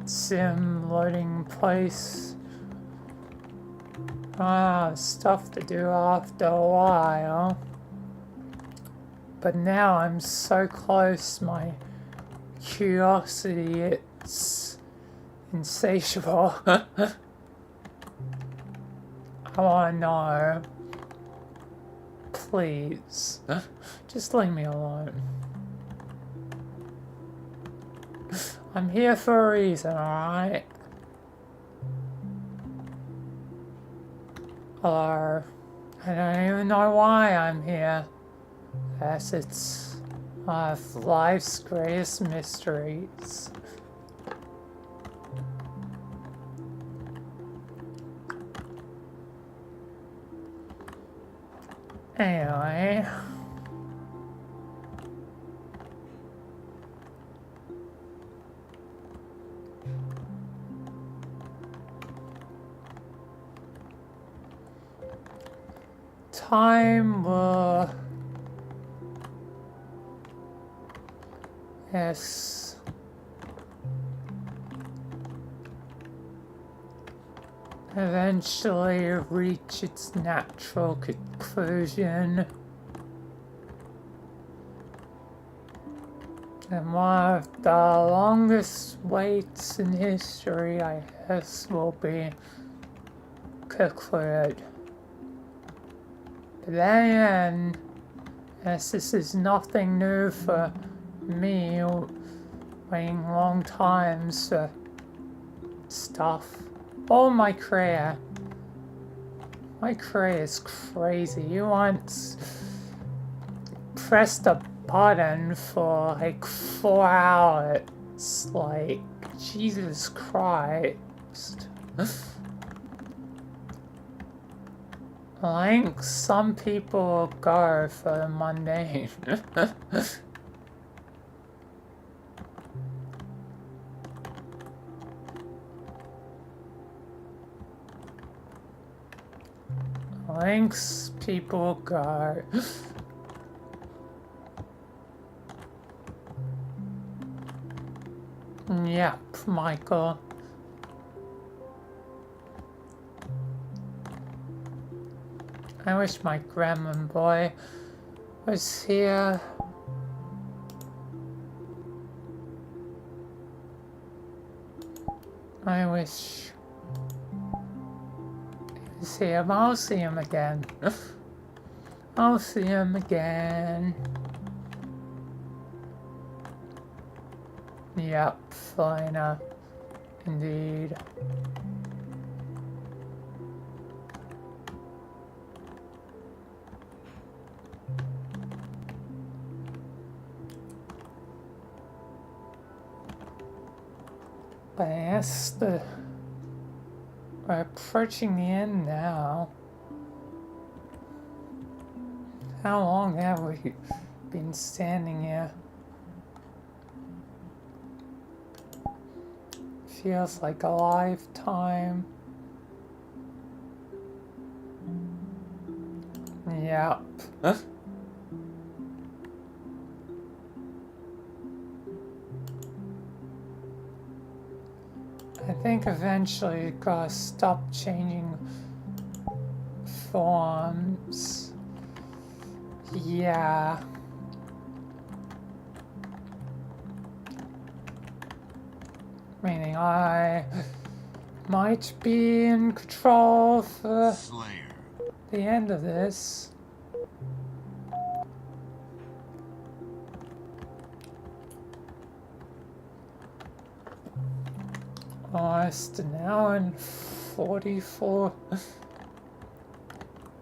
sim loading place. Stuff to do after a while. But now I'm so close, my curiosity, it's insatiable. I wanna know. Please. Just leave me alone. I'm here for a reason, alright? Hello. I don't even know why I'm here. Yes, it's one of life's greatest mysteries. Anyway. Time will... Yes. Eventually reach its natural conclusion. And one of the longest waits in history, I guess, will be concluded. But then again, yes, this is nothing new for me, waiting long times for stuff. Oh, my career. My career is crazy. You once pressed a button for like 4 hours. Like, Jesus Christ. I think some people go for the mundane. Thanks, people go. Yep, Michael. I wish my grandma boy was here. I wish he was here. I'll see him again. I'll see him again. Yep, Felina. Indeed. But yes, we're approaching the end now. How long have we been standing here? Feels like a lifetime. Yep. I think eventually you gotta stop changing forms. Yeah. Meaning I might be in control for Slayer. the end of this. Almost an hour and 44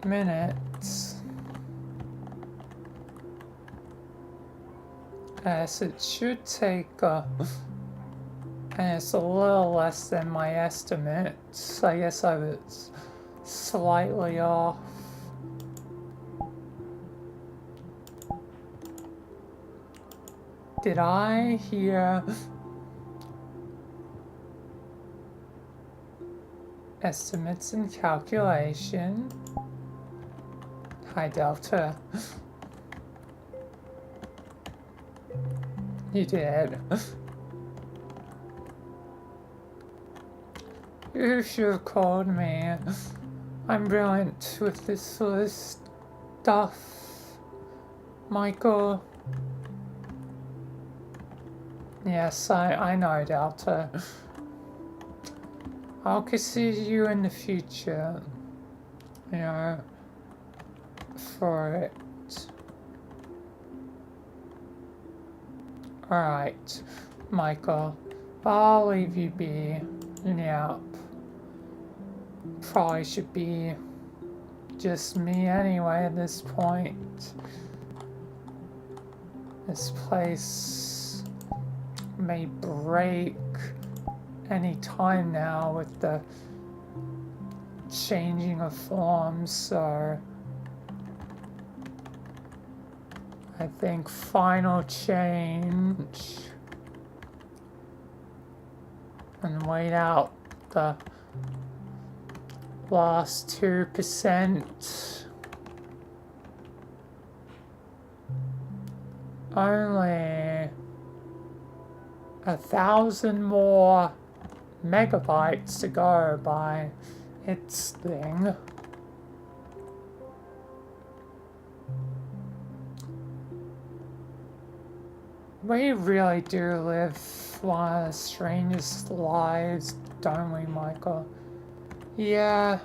minutes. Yes, it should take, and it's a little less than my estimates. I guess I was slightly off. Did I hear estimates and calculation? Hi, Delta. You did. You should have called me. I'm brilliant with this sort of stuff, Michael. Yes, I know, Delta. I'll consider you in the future, you know, for it. Alright, Michael, I'll leave you be. Yep. Probably should be just me anyway at this point. This place may break any time now with the changing of forms, so I think final change and wait out the last 2%. Only 1,000 more megabytes to go by its thing. We really do live one of the strangest lives, don't we, Michael? Yeah.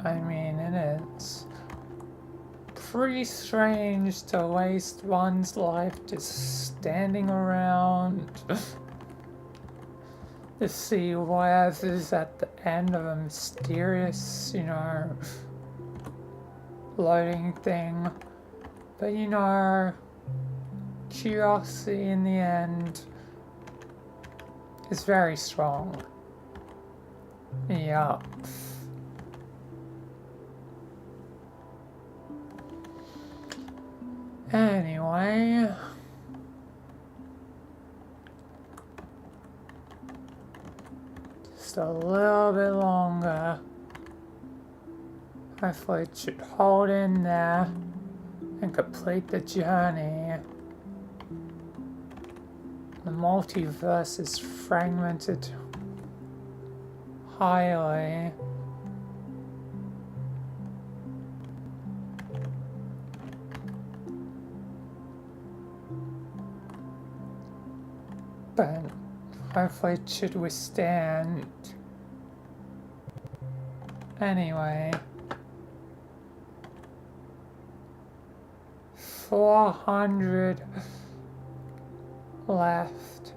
I mean, it is pretty strange to waste one's life just standing around to see whatever's at the end of a mysterious, you know, loading thing. But you know, curiosity in the end is very strong. Yup. Anyway, just a little bit longer. Hopefully it should hold in there and complete the journey. The multiverse is fragmented highly. But hopefully it should withstand. Anyway, 400 left.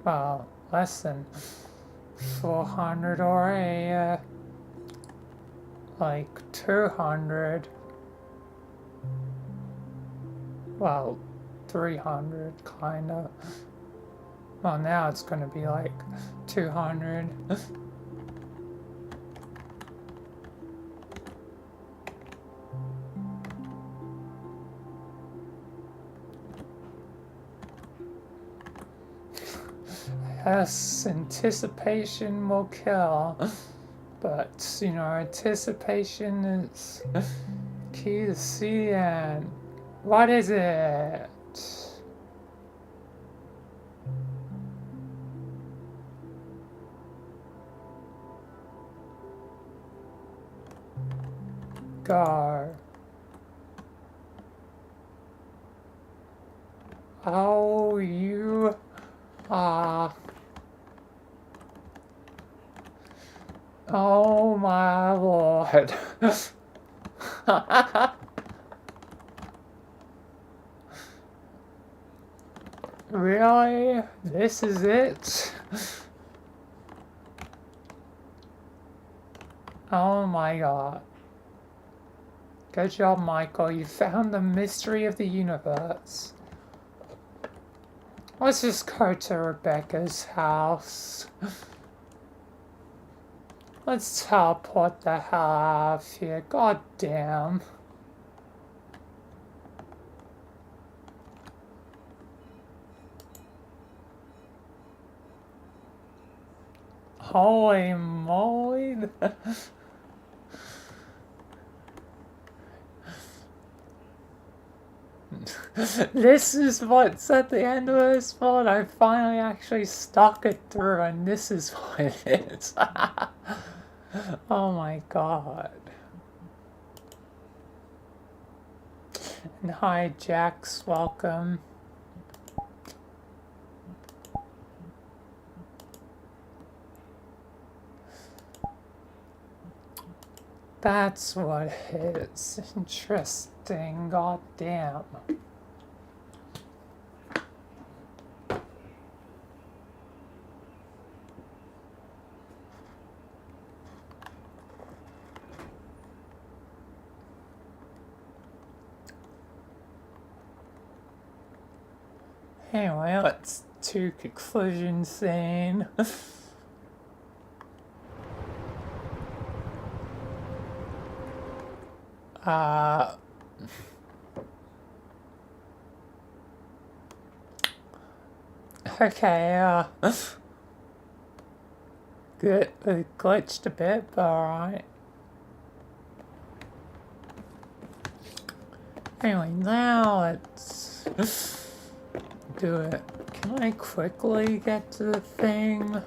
Well, less than 400 or like 200. Well, 300 kinda. Well, now it's gonna be like 200. Yes, anticipation will kill, but you know, anticipation is key to see the end. What is it? Go. Oh, you are. Oh my lord. Really? This is it? Oh my god. Good job, Michael. You found the mystery of the universe. Let's just go to Rebecca's house. Let's teleport the hell out of here. God damn. Holy moly. This is what's at the end of this one. I finally actually stuck it through, and this is what it is. Oh my god. And hi, Jax, welcome. That's what it is. Interesting, god damn. Anyway, let's to conclusion scene. Okay, good, it glitched a bit, but alright. Anyway, now let's do it. Can I quickly get to the thing?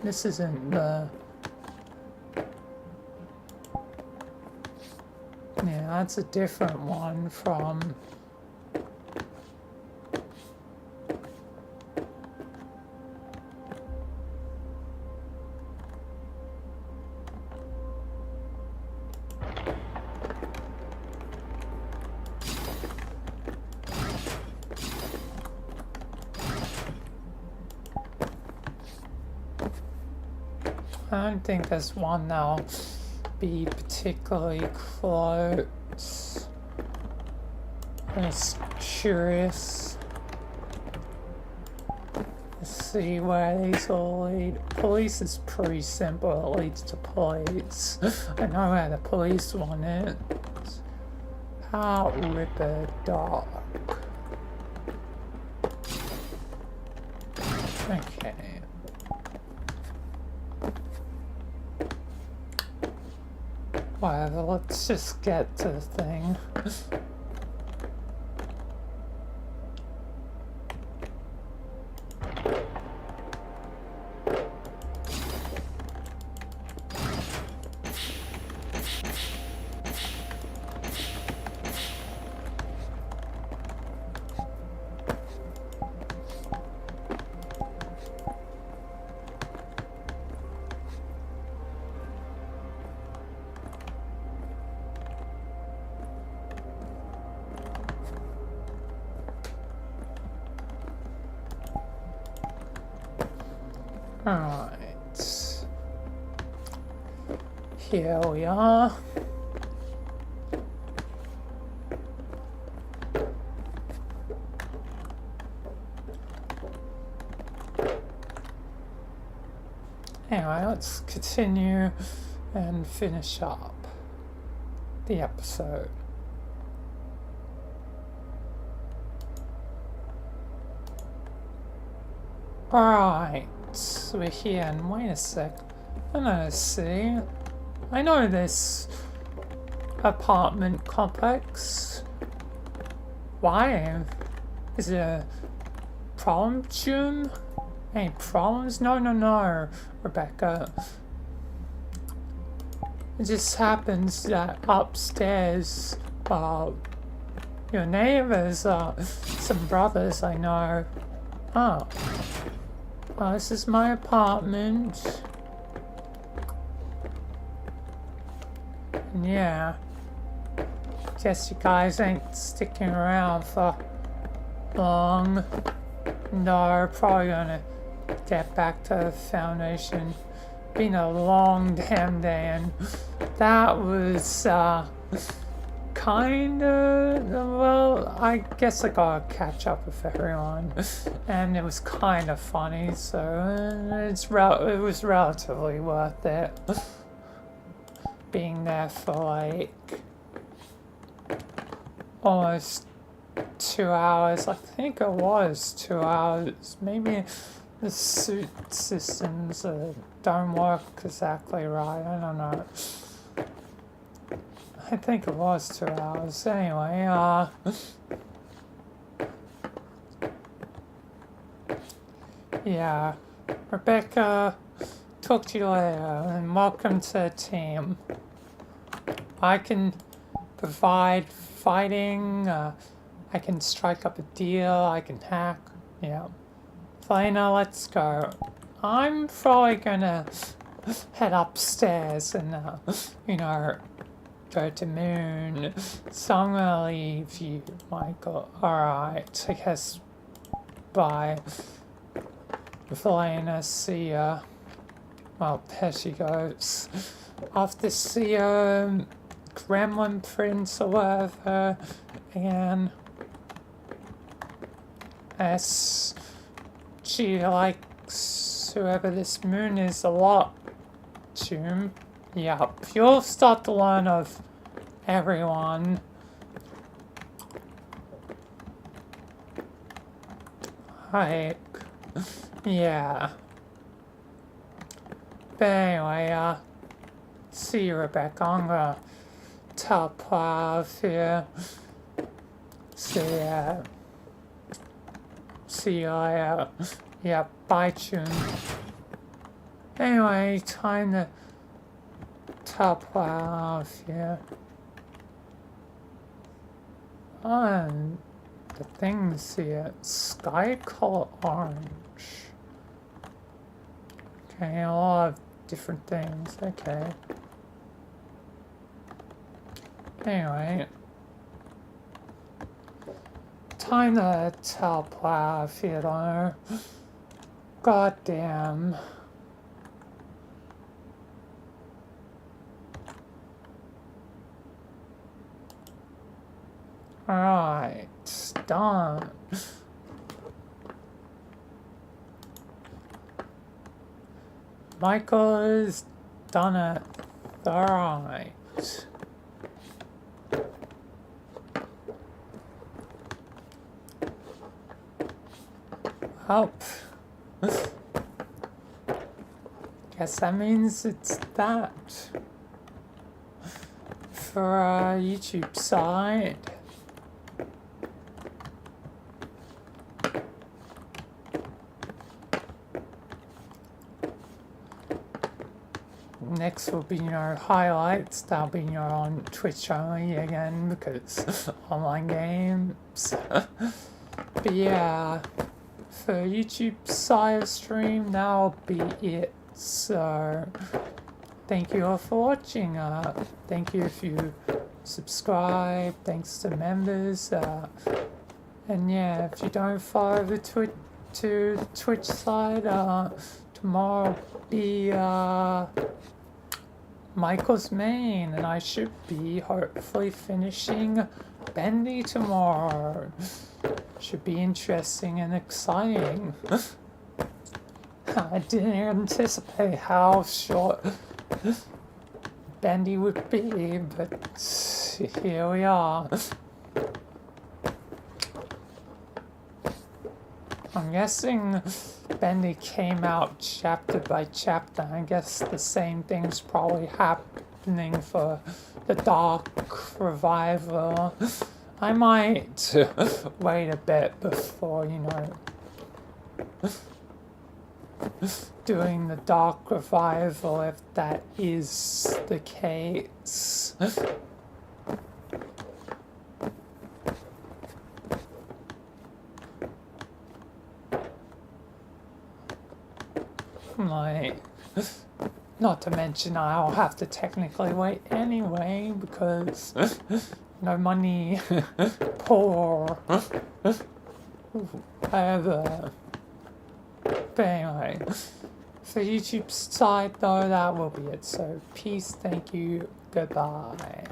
This isn't the... Yeah, that's a different one from... I don't think there's one that'll be particularly close. I'm just curious. Let's see where these all lead. Police is pretty simple, it leads to police. I know where the police one is. How Ripper Dog. Okay. Whatever, let's just get to the thing. Alright. Here we are. Anyway, let's continue and finish up the episode. Alright, we're here, and wait a sec. I know this city. I know this apartment complex. Why? Is it a problem, June? Any problems? No, Rebecca. It just happens that upstairs, your neighbors, some brothers I know. Oh, this is my apartment. And yeah, guess you guys ain't sticking around for long. No, probably gonna get back to the Foundation. Been a long damn day, and that was kinda, well, I guess I gotta catch up with everyone, and it was kinda funny, so it was relatively worth it. Being there for like almost 2 hours. I think it was 2 hours. Maybe the suit systems don't work exactly right. I don't know. I think it was 2 hours. Anyway, yeah. Rebecca, talk to you later, and welcome to the team. I can provide fighting, I can strike up a deal, I can hack, yeah. Elena, let's go. I'm probably gonna head upstairs and, you know, go to Moon. So I'm gonna leave you, Michael. Alright, I guess, bye. With Elena, see ya. Well, there she goes. Off to see Gremlin Prince or whatever, and as she likes whoever this Moon is a lot, June. Yep, you'll start to learn of everyone. Like, yeah. But anyway, see you, Rebecca. I'm gonna teleport here. See you later. Yeah, bye, June. Anyway, time to teleport off here. And the things here, sky color orange. Okay, a lot of different things, okay. Anyway, time to teleport off here, though. God damn. Alright, done. Michael has done it. Alright. Oh. Guess that means it's that. For our YouTube side. Next will be your highlights. That'll be your on Twitch only again because online games. But yeah, for YouTube side stream, that'll be it. So thank you all for watching. Thank you if you subscribe. Thanks to members. And yeah, if you don't follow the Twitch side, tomorrow be Michael's main, and I should be hopefully finishing Bendy tomorrow. Should be interesting and exciting. I didn't anticipate how short Bendy would be, but here we are. I'm guessing Bendy came out chapter by chapter. I guess the same thing's probably happening for the Dark Revival. I might wait a bit before, doing the Dark Revival if that is the case. Like, not to mention I'll have to technically wait anyway because no money, poor, whatever. But anyway, for YouTube's side though, that will be it. So peace, thank you, goodbye.